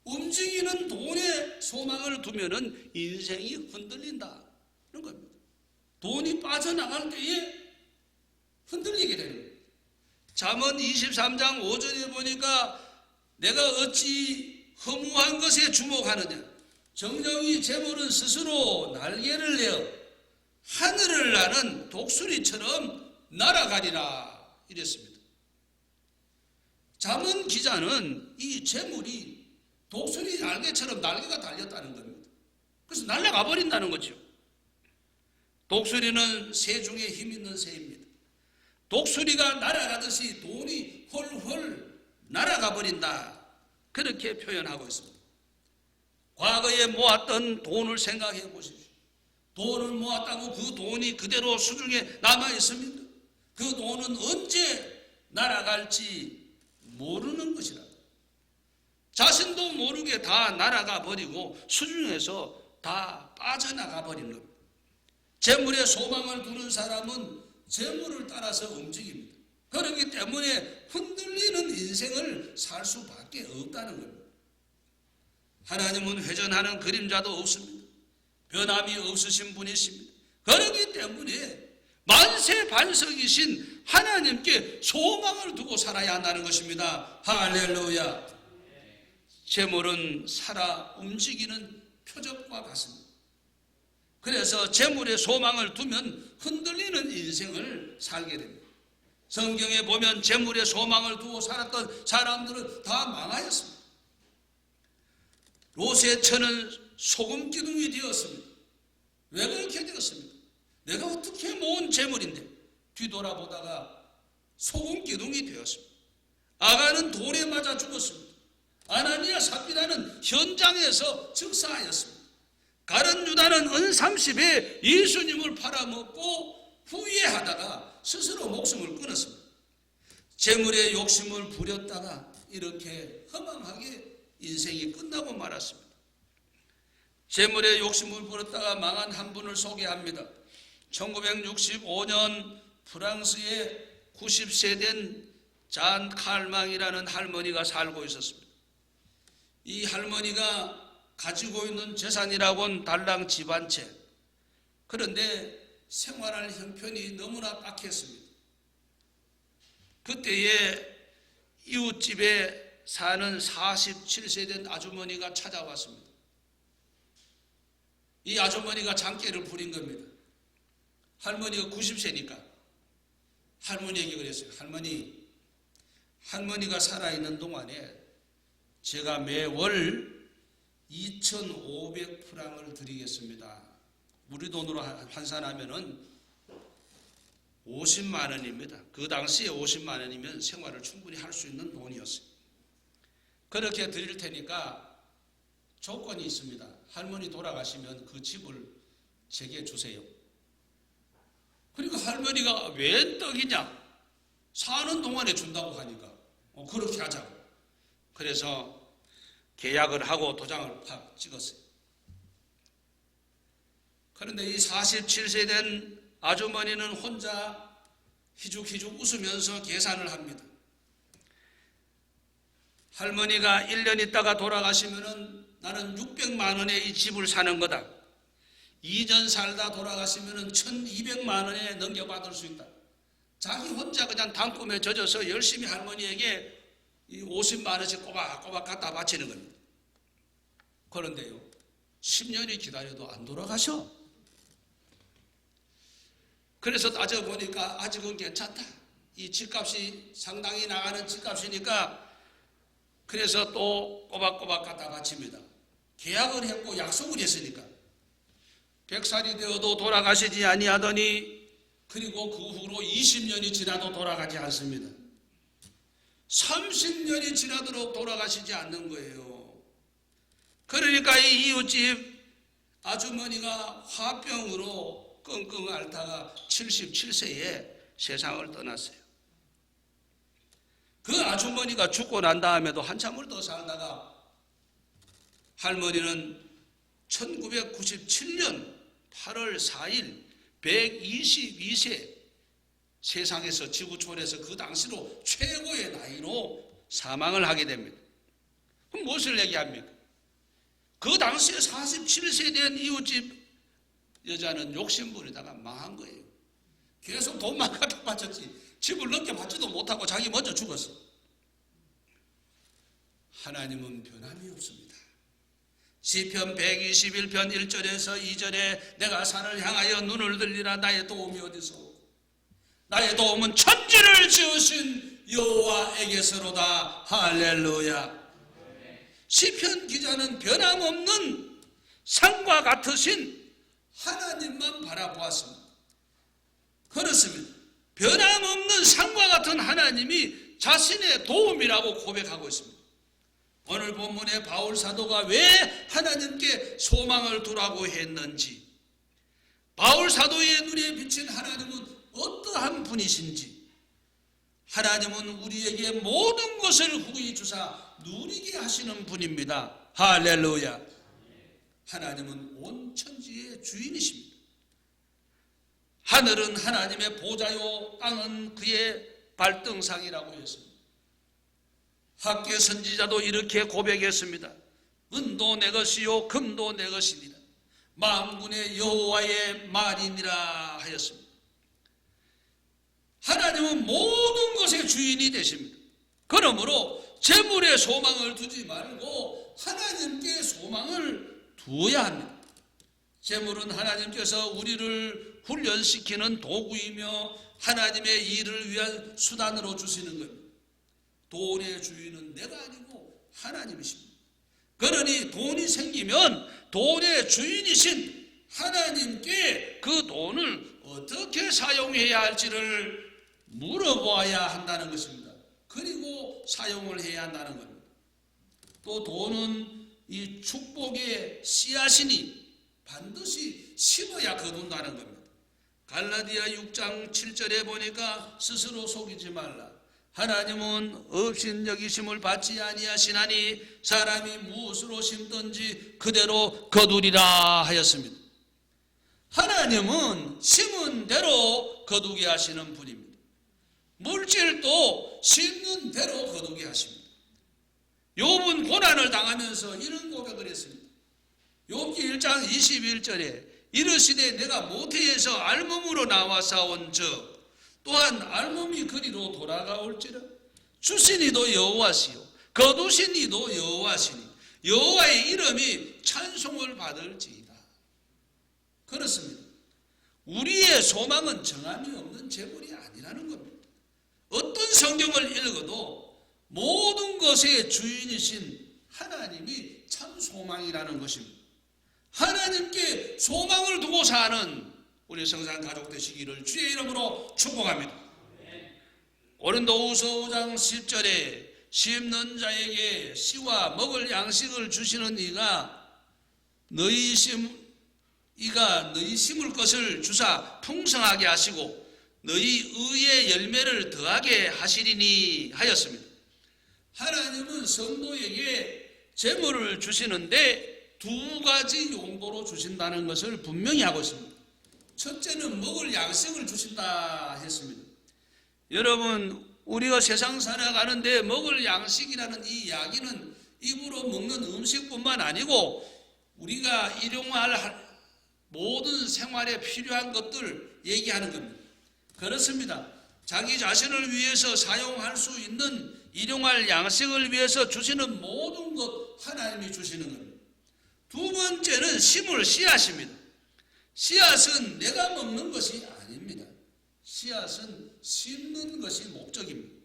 움직이는 돈에 소망을 두면은 인생이 흔들린다는 겁니다. 돈이 빠져나갈 때에 흔들리게 되는 거예요. 잠언 23장 5절에 보니까 내가 어찌 허무한 것에 주목하느냐. 정정이 재물은 스스로 날개를 내어 하늘을 나는 독수리처럼 날아가리라 이랬습니다. 잠언 기자는 이 재물이 독수리 날개처럼 날개가 달렸다는 겁니다. 그래서 날아가 버린다는 거죠. 독수리는 새 중에 힘 있는 새입니다. 독수리가 날아가듯이 돈이 헐헐 날아가 버린다, 그렇게 표현하고 있습니다. 과거에 모았던 돈을 생각해 보십시오. 돈을 모았다고 그 돈이 그대로 수중에 남아 있습니다. 그 돈은 언제 날아갈지 모르는 것이라. 자신도 모르게 다 날아가 버리고 수중에서 다 빠져나가 버리는 겁니다. 재물에 소망을 두는 사람은 재물을 따라서 움직입니다. 그렇기 때문에 흔들리는 인생을 살 수밖에 없다는 겁니다. 하나님은 회전하는 그림자도 없습니다. 변함이 없으신 분이십니다. 그렇기 때문에 만세 반석이신 하나님께 소망을 두고 살아야 한다는 것입니다. 할렐루야. 재물은 살아 움직이는 표적과 같습니다. 그래서 재물에 소망을 두면 흔들리는 인생을 살게 됩니다. 성경에 보면 재물에 소망을 두고 살았던 사람들은 다 망하였습니다. 롯의 처는 소금 기둥이 되었습니다. 왜 그렇게 되었습니까? 내가 어떻게 모은 재물인데 뒤돌아보다가 소금 기둥이 되었습니다. 아가는 돌에 맞아 죽었습니다. 아나니아 삽비라는 현장에서 즉사하였습니다. 가룟 유다는 은30에 예수님을 팔아먹고 후회하다가 스스로 목숨을 끊었습니다. 재물의 욕심을 부렸다가 이렇게 허망하게 인생이 끝나고 말았습니다. 재물의 욕심을 부렸다가 망한 한 분을 소개합니다. 1965년 프랑스에 90세 된 잔 칼망이라는 할머니가 살고 있었습니다. 이 할머니가 가지고 있는 재산이라고는 달랑 집 한 채. 그런데 생활할 형편이 너무나 딱했습니다. 그때에 이웃집에 사는 47세 된 아주머니가 찾아왔습니다. 이 아주머니가 장깨를 부린 겁니다. 할머니가 90세니까 할머니에게 그랬어요. 할머니가 살아있는 동안에 제가 매월 2,500프랑을 드리겠습니다. 우리 돈으로 환산하면은 50만 원입니다. 그 당시에 50만 원이면 생활을 충분히 할 수 있는 돈이었어요. 그렇게 드릴 테니까 조건이 있습니다. 할머니 돌아가시면 그 집을 제게 주세요. 그러니까 할머니가 웬 떡이냐? 사는 동안에 준다고 하니까 그렇게 하자고. 그래서 계약을 하고 도장을 팍 찍었어요. 그런데 이 47세 된 아주머니는 혼자 희죽희죽 웃으면서 계산을 합니다. 할머니가 1년 있다가 돌아가시면은 나는 600만 원에 이 집을 사는 거다. 2년 살다 돌아가시면은 1,200만 원에 넘겨받을 수 있다. 자기 혼자 그냥 단꿈에 젖어서 열심히 할머니에게 이 50만 원씩 꼬박꼬박 갖다 바치는 겁니다. 그런데요, 10년이 기다려도 안 돌아가셔. 그래서 따져보니까 아직은 괜찮다. 이 집값이 상당히 나가는 집값이니까 그래서 또 꼬박꼬박 갖다 바칩니다. 계약을 했고 약속을 했으니까 100살이 되어도 돌아가시지 아니하더니 그리고 그 후로 20년이 지나도 돌아가지 않습니다. 30년이 지나도록 돌아가시지 않는 거예요. 그러니까 이 이웃집 아주머니가 화병으로 끙끙 앓다가 77세에 세상을 떠났어요. 그 아주머니가 죽고 난 다음에도 한참을 더 살다가 할머니는 1997년 8월 4일 122세 세상에서 지구촌에서 그 당시로 최고의 나이로 사망을 하게 됩니다. 그럼 무엇을 얘기합니까? 그 당시에 47세 된 이웃집 여자는 욕심부리다가 망한 거예요. 계속 돈만 갖다 바쳤지 집을 넘겨받지도 못하고 자기 먼저 죽었어. 하나님은 변함이 없습니다. 시편 121편 1절에서 2절에 내가 산을 향하여 눈을 들리라. 나의 도움이 어디서? 나의 도움은 천지를 지으신 여호와에게서로다. 할렐루야. 시편 기자는 변함없는 산과 같으신 하나님만 바라보았습니다. 그렇습니다. 변함없는 산과 같은 하나님이 자신의 도움이라고 고백하고 있습니다. 오늘 본문에 바울 사도가 왜 하나님께 소망을 두라고 했는지, 바울 사도의 눈에 비친 하나님은 어떠한 분이신지, 하나님은 우리에게 모든 것을 후히 주사 누리게 하시는 분입니다. 할렐루야. 하나님은 온 천지의 주인이십니다. 하늘은 하나님의 보좌요 땅은 그의 발등상이라고 했습니다. 학계 선지자도 이렇게 고백했습니다. 은도 내 것이요 금도 내 것이니라. 만군의 여호와의 말이니라 하였습니다. 하나님은 모든 것의 주인이 되십니다. 그러므로 재물에 소망을 두지 말고 하나님께 소망을 두어야 합니다. 재물은 하나님께서 우리를 훈련시키는 도구이며 하나님의 일을 위한 수단으로 주시는 겁니다. 돈의 주인은 내가 아니고 하나님이십니다. 그러니 돈이 생기면 돈의 주인이신 하나님께 그 돈을 어떻게 사용해야 할지를 물어보아야 한다는 것입니다. 그리고 사용을 해야 한다는 겁니다. 또 돈은 이 축복의 씨앗이니 반드시 심어야 거둔다는 겁니다. 갈라디아 6장 7절에 보니까 스스로 속이지 말라. 하나님은 없인 여기심을 받지 아니하시나니 사람이 무엇으로 심든지 그대로 거두리라 하였습니다. 하나님은 심은 대로 거두게 하시는 분입니다. 물질도 심는 대로 거두게 하십니다. 욥은 고난을 당하면서 이런 고백을 했습니다. 욥기 1장 21절에 이르시되 내가 모태에서 알몸으로 나와 싸운 즉 또한 알몸이 그리로 돌아가올지라. 주신 이도 여호와시요 거두신 이도 여호와시니 여호와의 이름이 찬송을 받을지이다. 그렇습니다. 우리의 소망은 정함이 없는 재물이 아니라는 겁니다. 어떤 성경을 읽어도 모든 것의 주인이신 하나님이 참 소망이라는 것입니다. 하나님께 소망을 두고 사는 우리 성산 가족 되시기를 주의 이름으로 축복합니다. 고린도후서 5장 10절에 심는 자에게 씨와 먹을 양식을 주시는 이가 너희 심을 것을 주사 풍성하게 하시고 너희 의의 열매를 더하게 하시리니 하였습니다. 하나님은 성도에게 재물을 주시는데 두 가지 용도로 주신다는 것을 분명히 하고 있습니다. 첫째는 먹을 양식을 주신다 했습니다. 여러분, 우리가 세상 살아가는데 먹을 양식이라는 이 이야기는 입으로 먹는 음식뿐만 아니고 우리가 일용할 모든 생활에 필요한 것들 얘기하는 겁니다. 그렇습니다. 자기 자신을 위해서 사용할 수 있는 일용할 양식을 위해서 주시는 모든 것 하나님이 주시는 겁니다. 두 번째는 심을 씨앗입니다. 씨앗은 내가 먹는 것이 아닙니다. 씨앗은 심는 것이 목적입니다.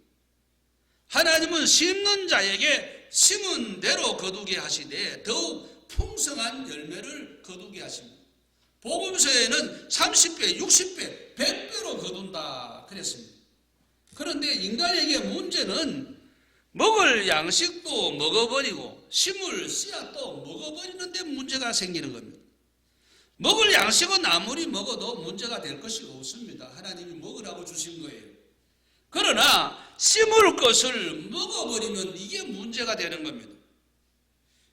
하나님은 심는 자에게 심은 대로 거두게 하시되 더욱 풍성한 열매를 거두게 하십니다. 복음서에는 30배, 60배, 100배로 거둔다 그랬습니다. 그런데 인간에게 문제는 먹을 양식도 먹어버리고 심을 씨앗도 먹어버리는데 문제가 생기는 겁니다. 먹을 양식은 아무리 먹어도 문제가 될 것이 없습니다. 하나님이 먹으라고 주신 거예요. 그러나 심을 것을 먹어버리면 이게 문제가 되는 겁니다.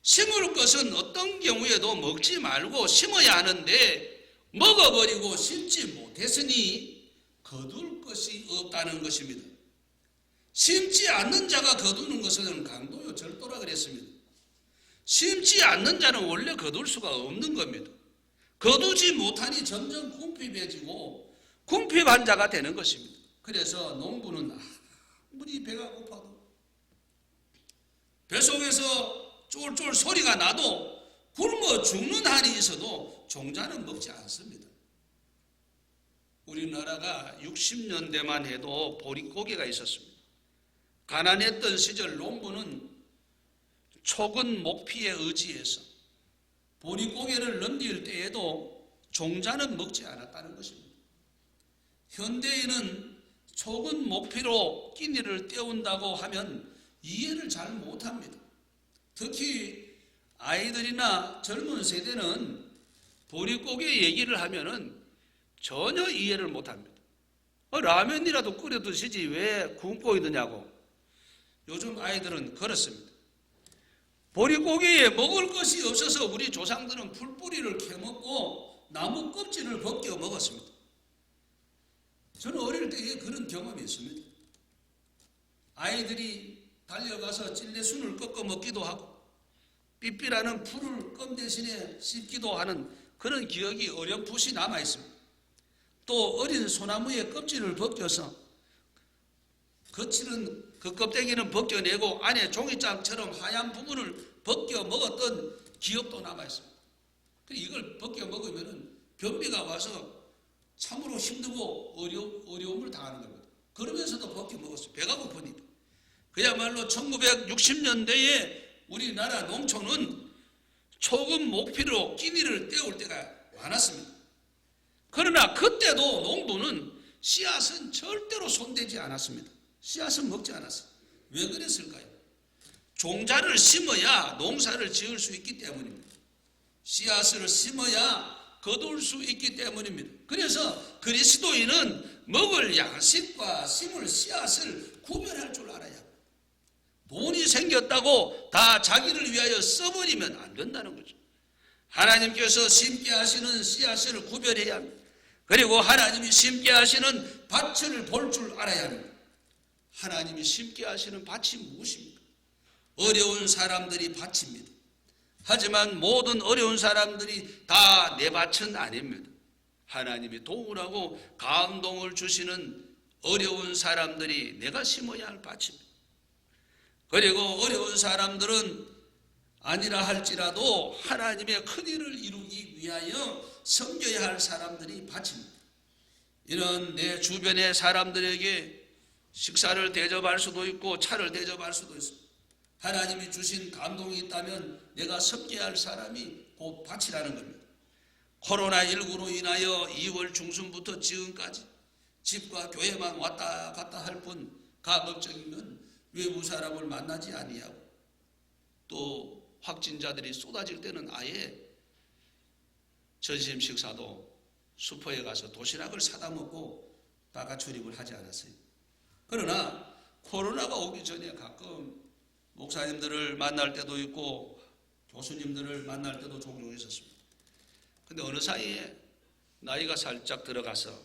심을 것은 어떤 경우에도 먹지 말고 심어야 하는데 먹어버리고 심지 못했으니 거둘 것이 없다는 것입니다. 심지 않는 자가 거두는 것은 강도요 절도라 그랬습니다. 심지 않는 자는 원래 거둘 수가 없는 겁니다. 거두지 못하니 점점 궁핍해지고 궁핍한 자가 되는 것입니다. 그래서 농부는 아무리 배가 고파도 뱃속에서 쫄쫄 소리가 나도 굶어 죽는 한이 있어도 종자는 먹지 않습니다. 우리나라가 60년대만 해도 보릿고개가 있었습니다. 가난했던 시절 농부는 촉은 목피에 의지해서 보릿고개를 넘길 때에도 종자는 먹지 않았다는 것입니다. 현대인은 촉은 목피로 끼니를 때운다고 하면 이해를 잘 못합니다. 특히 아이들이나 젊은 세대는 보릿고개 얘기를 하면은 전혀 이해를 못합니다. 라면이라도 끓여 드시지 왜 굶고 있느냐고. 요즘 아이들은 그렇습니다. 보릿고개에 먹을 것이 없어서 우리 조상들은 풀뿌리를 캐먹고 나무 껍질을 벗겨 먹었습니다. 저는 어릴 때에 그런 경험이 있습니다. 아이들이 달려가서 찔레순을 꺾어 먹기도 하고 삐삐라는 풀을 껌 대신에 씹기도 하는 그런 기억이 어렴풋이 남아있습니다. 또 어린 소나무의 껍질을 벗겨서 거칠은 그 껍데기는 벗겨내고 안에 종이장처럼 하얀 부분을 벗겨 먹었던 기억도 남아있습니다. 이걸 벗겨 먹으면 변비가 와서 참으로 힘들고 어려움을 당하는 겁니다. 그러면서도 벗겨 먹었어요. 배가 고프니까. 그야말로 1960년대에 우리나라 농촌은 초급 목피로 끼니를 때울 때가 많았습니다. 그러나 그때도 농부는 씨앗은 절대로 손대지 않았습니다. 씨앗은 먹지 않았어요. 왜 그랬을까요? 종자를 심어야 농사를 지을 수 있기 때문입니다. 씨앗을 심어야 거둘 수 있기 때문입니다. 그래서 그리스도인은 먹을 양식과 심을 씨앗을 구별할 줄 알아야 합니다. 돈이 생겼다고 다 자기를 위하여 써버리면 안 된다는 거죠. 하나님께서 심게 하시는 씨앗을 구별해야 합니다. 그리고 하나님이 심게 하시는 밭을 볼 줄 알아야 합니다. 하나님이 심게 하시는 밭이 무엇입니까? 어려운 사람들이 밭입니다. 하지만 모든 어려운 사람들이 다 내 밭은 아닙니다. 하나님이 도우라고 감동을 주시는 어려운 사람들이 내가 심어야 할 밭입니다. 그리고 어려운 사람들은 아니라 할지라도 하나님의 큰 일을 이루기 위하여 섬겨야 할 사람들이 밭입니다. 이런 내 주변의 사람들에게 식사를 대접할 수도 있고 차를 대접할 수도 있습니다. 하나님이 주신 감동이 있다면 내가 섬겨야 할 사람이 곧 밭이라는 겁니다. 코로나19로 인하여 2월 중순부터 지금까지 집과 교회만 왔다 갔다 할 뿐 가급적이면 외부 사람을 만나지 아니하고 또 확진자들이 쏟아질 때는 아예 점심 식사도 슈퍼에 가서 도시락을 사다 먹고 바가 출입을 하지 않았어요. 그러나 코로나가 오기 전에 가끔 목사님들을 만날 때도 있고 교수님들을 만날 때도 종종 있었습니다. 근데 어느 사이에 나이가 살짝 들어가서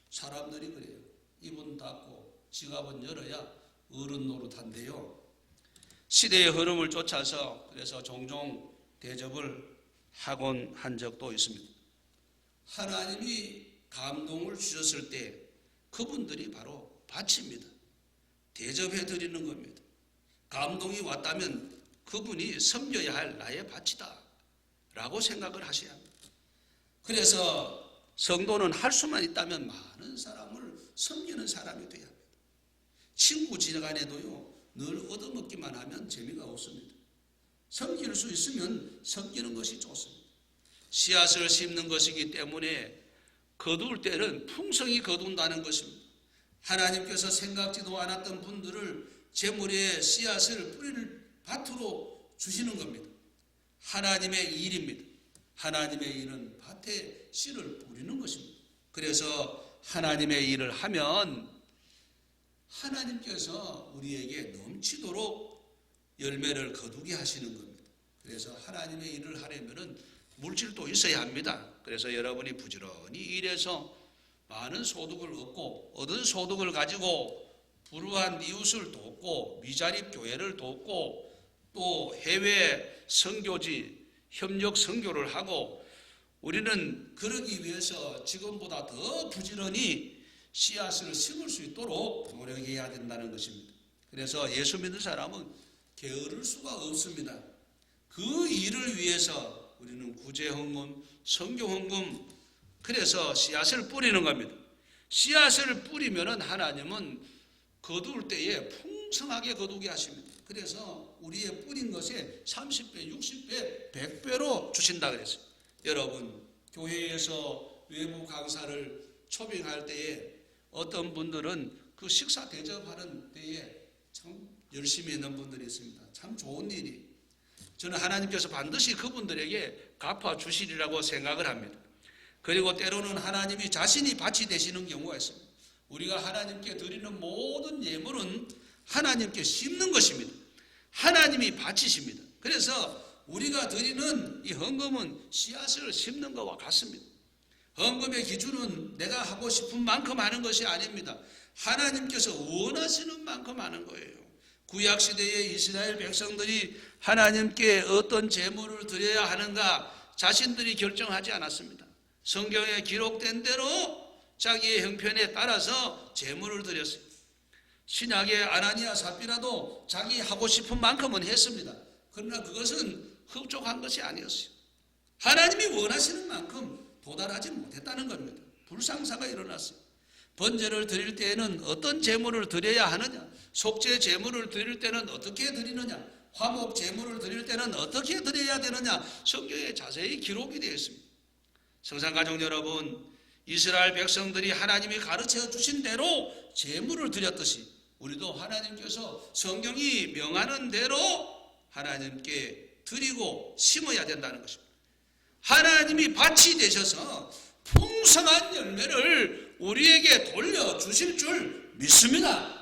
사람들이 그래요. 입은 닫고 지갑은 열어야 어른 노릇한데요. 시대의 흐름을 쫓아서 그래서 종종 대접을 하곤 한 적도 있습니다. 하나님이 감동을 주셨을 때 그분들이 바로 밭입니다. 대접해 드리는 겁니다. 감동이 왔다면 그분이 섬겨야 할 나의 밭이다 라고 생각을 하셔야 합니다. 그래서 성도는 할 수만 있다면 많은 사람을 섬기는 사람이 돼야 합니다. 친구 지간에도요 늘 얻어먹기만 하면 재미가 없습니다. 섬길 수 있으면 섬기는 것이 좋습니다. 씨앗을 심는 것이기 때문에 거둘 때는 풍성히 거둔다는 것입니다. 하나님께서 생각지도 않았던 분들을 재물의 씨앗을 뿌리는 밭으로 주시는 겁니다. 하나님의 일입니다. 하나님의 일은 밭에 씨를 뿌리는 것입니다. 그래서 하나님의 일을 하면 하나님께서 우리에게 넘치도록 열매를 거두게 하시는 겁니다. 그래서 하나님의 일을 하려면 물질도 있어야 합니다. 그래서 여러분이 부지런히 일해서 많은 소득을 얻고 얻은 소득을 가지고 불우한 이웃을 돕고 미자립 교회를 돕고 또 해외 선교지 협력 선교를 하고 우리는 그러기 위해서 지금보다 더 부지런히 씨앗을 심을 수 있도록 노력해야 된다는 것입니다. 그래서 예수 믿는 사람은 게으를 수가 없습니다. 그 일을 위해서 우리는 구제헌금, 선교헌금 그래서 씨앗을 뿌리는 겁니다. 씨앗을 뿌리면 하나님은 거둘 때에 풍성하게 거두게 하십니다. 그래서 우리의 뿌린 것에 30배, 60배, 100배로 주신다 그랬어요. 여러분 교회에서 외부 강사를 초빙할 때에 어떤 분들은 그 식사 대접하는 때에 참 열심히 있는 분들이 있습니다. 참 좋은 일이. 저는 하나님께서 반드시 그분들에게 갚아주시리라고 생각을 합니다. 그리고 때로는 하나님이 자신이 밭이 되시는 경우가 있습니다. 우리가 하나님께 드리는 모든 예물은 하나님께 심는 것입니다. 하나님이 밭이십니다. 그래서 우리가 드리는 이 헌금은 씨앗을 심는 것과 같습니다. 헌금의 기준은 내가 하고 싶은 만큼 하는 것이 아닙니다. 하나님께서 원하시는 만큼 하는 거예요. 구약시대의 이스라엘 백성들이 하나님께 어떤 제물을 드려야 하는가 자신들이 결정하지 않았습니다. 성경에 기록된 대로 자기의 형편에 따라서 제물을 드렸어요. 신약의 아나니아 삽비라도 자기 하고 싶은 만큼은 했습니다. 그러나 그것은 흡족한 것이 아니었어요. 하나님이 원하시는 만큼 도달하지 못했다는 겁니다. 불상사가 일어났어요. 번제를 드릴 때에는 어떤 제물을 드려야 하느냐, 속죄 제물을 드릴 때는 어떻게 드리느냐, 화목 제물을 드릴 때는 어떻게 드려야 되느냐? 성경에 자세히 기록이 되어 있습니다. 성산가족 여러분, 이스라엘 백성들이 하나님이 가르쳐 주신 대로 제물을 드렸듯이 우리도 하나님께서 성경이 명하는 대로 하나님께 드리고 심어야 된다는 것입니다. 하나님이 밭이 되셔서 풍성한 열매를 우리에게 돌려주실 줄 믿습니다.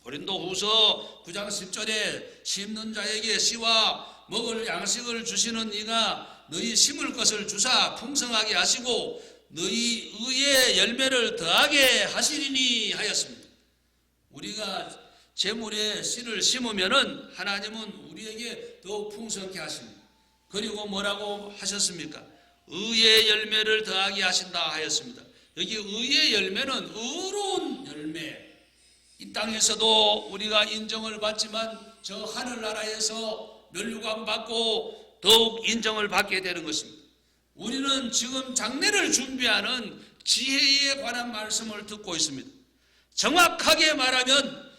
고린도후서 9장 10절에 심는 자에게 씨와 먹을 양식을 주시는 이가 너희 심을 것을 주사 풍성하게 하시고 너희 의의 열매를 더하게 하시리니 하였습니다. 우리가 제물에 씨를 심으면은 하나님은 우리에게 더욱 풍성케 하십니다. 그리고 뭐라고 하셨습니까? 의의 열매를 더하게 하신다 하였습니다. 여기 의의 열매는 의로운 열매. 이 땅에서도 우리가 인정을 받지만 저 하늘나라에서 면류관 받고 더욱 인정을 받게 되는 것입니다. 우리는 지금 장례를 준비하는 지혜에 관한 말씀을 듣고 있습니다. 정확하게 말하면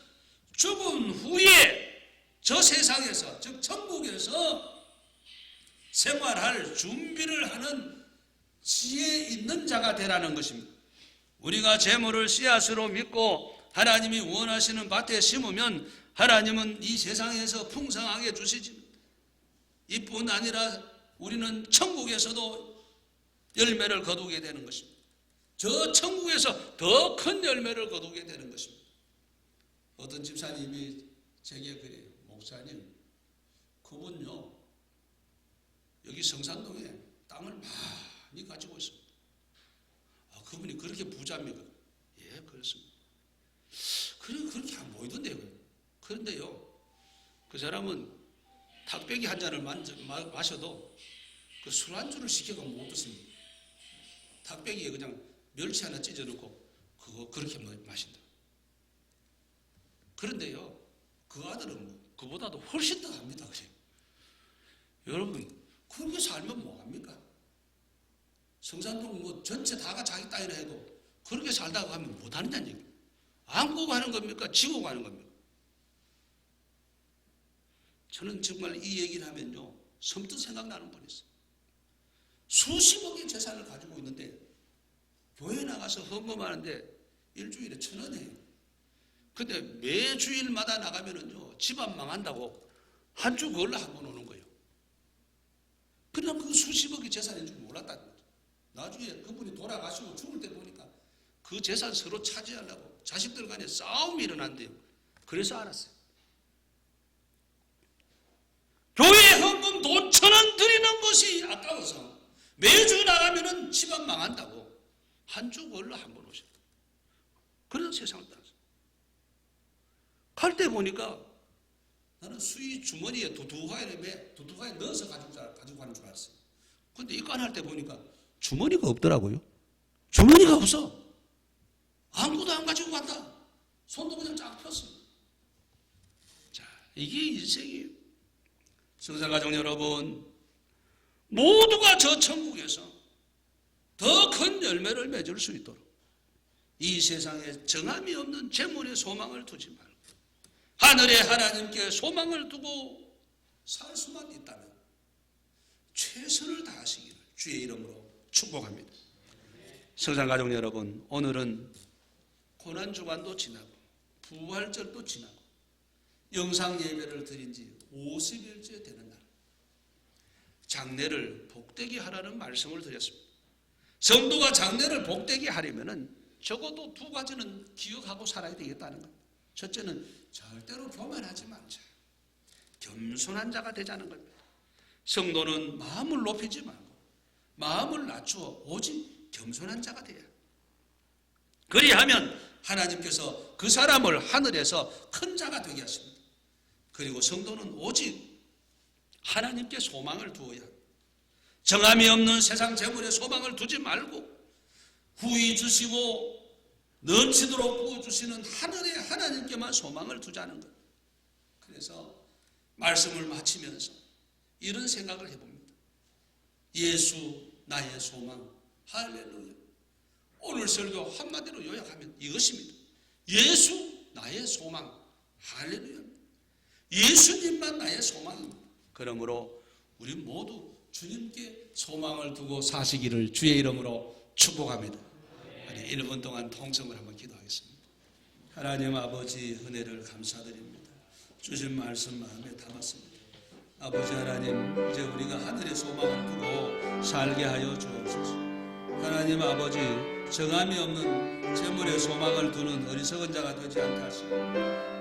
죽은 후에 저 세상에서, 즉 천국에서 생활할 준비를 하는 지혜 있는 자가 되라는 것입니다. 우리가 재물을 씨앗으로 믿고 하나님이 원하시는 밭에 심으면 하나님은 이 세상에서 풍성하게 주시지. 이뿐 아니라 우리는 천국에서도 열매를 거두게 되는 것입니다. 저 천국에서 더 큰 열매를 거두게 되는 것입니다. 어떤 집사님이 제게 그래요. 목사님, 그분요 여기 성산동에 땅을 많이 가지고 있습니다. 아, 그분이 그렇게 부자입니까? 예, 그렇습니다. 그렇게 안 보이던데요. 그런데요, 그 사람은 탁배기 한 잔을 마셔도 그 술안주를 시켜가 못 드십니다. 탁배기에 그냥 멸치 하나 찢어놓고 그거 그렇게 마신다. 그런데요, 그 아들은 그보다도 훨씬 더 합니다. 그래. 여러분, 그렇게 살면 뭐합니까? 성산동 뭐 전체 다가 자기 땅이라 해도 그렇게 살다가 하면 못하느냐는 얘기. 안고 가는 겁니까? 지고 가는 겁니까? 저는 정말 이 얘기를 하면요, 섬뜩 생각나는 분이 있어요. 수십억의 재산을 가지고 있는데 교회 나가서 헌금하는데 일주일에 1,000원 해요. 근데 매 주일마다 나가면은요, 집안 망한다고 한 주 걸러 한 번 오는 거예요. 그냥 그 수십억의 재산인 줄 몰랐다는 거죠. 나중에 그분이 돌아가시고 죽을 때 보니까 그 재산 서로 차지하려고 자식들 간에 싸움이 일어난대요. 그래서 알았어요. 교회 헌금 돈 1,000원 드리는 것이 아까워서 매주 나가면은 집안 망한다고 한 주 걸러 한 번 오셨다. 그런 세상을 따라서 갈 때 보니까 나는 수의 주머니에 두둑하게 넣어서 가지고 가는 줄 알았어요. 그런데 입관할 때 보니까 주머니가 없더라고요. 주머니가 없어. 아무것도 안 가지고 간다. 손도 그냥 쫙 폈어. 자, 이게 인생이에요. 성산가족 여러분, 모두가 저 천국에서 더 큰 열매를 맺을 수 있도록 이 세상에 정함이 없는 재물에 소망을 두지 말고 하늘의 하나님께 소망을 두고 살 수만 있다면 최선을 다하시기를 주의 이름으로 축복합니다. 성산가족 여러분, 오늘은 고난주간도 지나고 부활절도 지나고 영상 예배를 드린 지 50일째 되는 날, 장례를 복되게 하라는 말씀을 드렸습니다. 성도가 장례를 복되게 하려면은 적어도 2가지는 기억하고 살아야 되겠다는 것. 첫째는 절대로 교만하지 말자. 겸손한 자가 되자는 겁니다. 성도는 마음을 높이지 말고 마음을 낮추어 오직 겸손한 자가 돼야. 그리하면 하나님께서 그 사람을 하늘에서 큰 자가 되게 하십니다. 그리고 성도는 오직 하나님께 소망을 두어야 합니다. 정함이 없는 세상 재물에 소망을 두지 말고 후히 주시고 넘치도록 부어주시는 하늘의 하나님께만 소망을 두자는 것. 그래서 말씀을 마치면서 이런 생각을 해봅니다. 예수 나의 소망. 할렐루야. 오늘 설교 한마디로 요약하면 이것입니다. 예수 나의 소망. 할렐루야. 예수님만 나의 소망입니다. 그러므로 우리 모두 주님께 소망을 두고 사시기를 주의 이름으로 축복합니다. 우리 1분 동안 통성을 한번 기도하겠습니다. 하나님 아버지 은혜를 감사드립니다. 주신 말씀 마음에 담았습니다. 아버지 하나님, 이제 우리가 하늘의 소망을 두고 살게 하여 주옵소서. 하나님 아버지, 정함이 없는 재물의 소망을 두는 어리석은 자가 되지 않게 하시고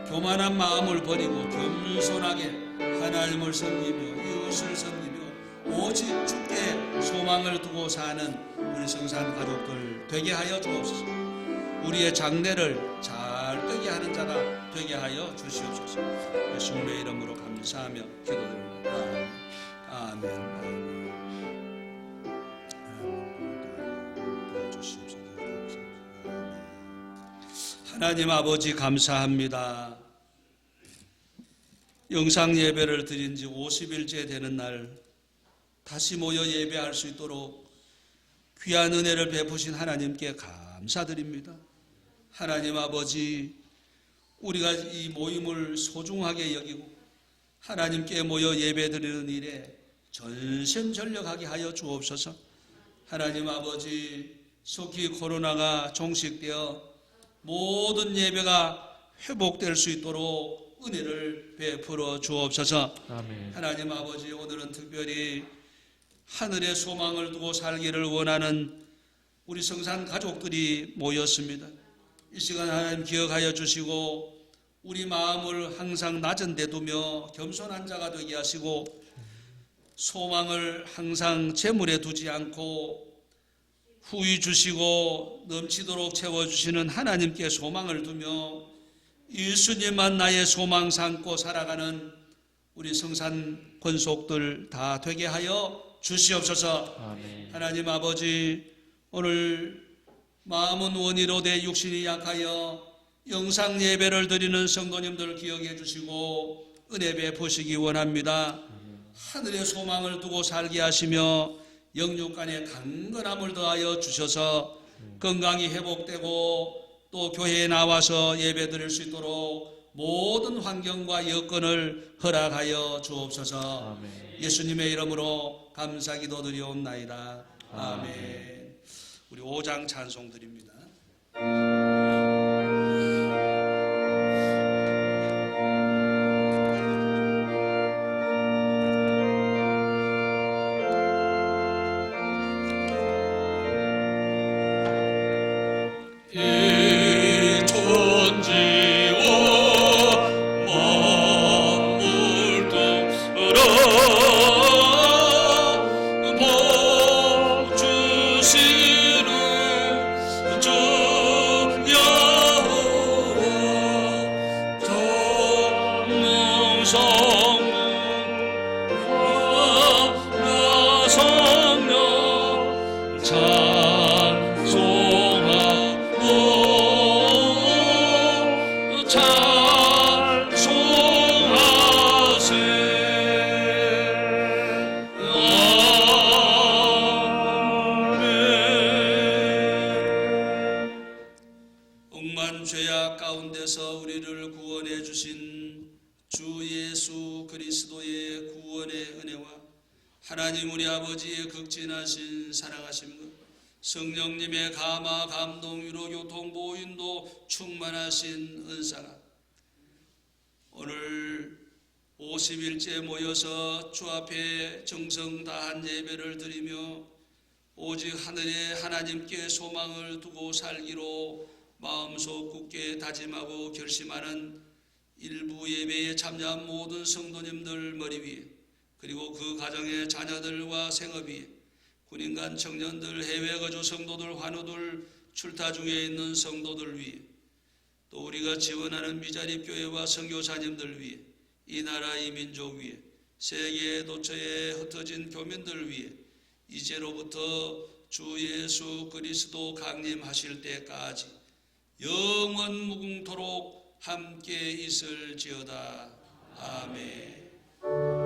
교만한 마음을 버리고 겸손하게 하나님을 섬기며 이웃을 섬기며 오직 주께 소망을 두고 사는 우리 성산 가족들 되게 하여 주옵소서. 우리의 장래를 잘 되게 하는 자가 되게 하여 주시옵소서. 예수님의 이름으로 감사하며 기도드립니다. 아멘. 아멘. 하나님 아버지 감사합니다. 영상 예배를 드린 지 50일째 되는 날 다시 모여 예배할 수 있도록 귀한 은혜를 베푸신 하나님께 감사드립니다. 하나님 아버지, 우리가 이 모임을 소중하게 여기고 하나님께 모여 예배드리는 일에 전심전력하게 하여 주옵소서. 하나님 아버지, 속히 코로나가 종식되어 모든 예배가 회복될 수 있도록 은혜를 베풀어 주옵소서. 아멘. 하나님 아버지, 오늘은 특별히 하늘의 소망을 두고 살기를 원하는 우리 성산 가족들이 모였습니다. 이 시간 하나님 기억하여 주시고 우리 마음을 항상 낮은 데 두며 겸손한 자가 되게 하시고 소망을 항상 재물에 두지 않고 후히 주시고 넘치도록 채워주시는 하나님께 소망을 두며 예수님만 나의 소망 삼고 살아가는 우리 성산 권속들 다 되게 하여 주시옵소서. 아멘. 하나님 아버지, 오늘 마음은 원이로 돼 육신이 약하여 영상 예배를 드리는 성도님들 기억해 주시고 은혜 베푸시기 원합니다. 하늘의 소망을 두고 살게 하시며 영육간에 강건함을 더하여 주셔서 건강이 회복되고 또 교회에 나와서 예배 드릴 수 있도록 모든 환경과 여건을 허락하여 주옵소서. 아멘. 예수님의 이름으로 감사기도 드리옵나이다. 아멘. 우리 5장 찬송 드립니다. 억만 죄악 가운데서 우리를 구원해 주신 주 예수 그리스도의 구원의 은혜와 하나님 우리 아버지의 극진하신 사랑하심과 성령님의 감화 감동 위로 교통 보인도 충만하신 은사가 오늘 50일째 모여서 주 앞에 정성 다한 예배를 드리며 오직 하늘에 하나님께 소망을 두고 살기로 마음속 굳게 다짐하고 결심하는 일부 예배에 참여한 모든 성도님들 머리 위에 그리고 그 가정의 자녀들과 생업 위에 군인간 청년들 해외 거주 성도들 환우들 출타 중에 있는 성도들 위에 또 우리가 지원하는 미자립 교회와 선교사님들 위에 이 나라 이 민족 위에 세계 도처에 흩어진 교민들 위에 이제로부터 주 예수 그리스도 강림하실 때까지 영원 무궁토록 함께 있을지어다. 아멘.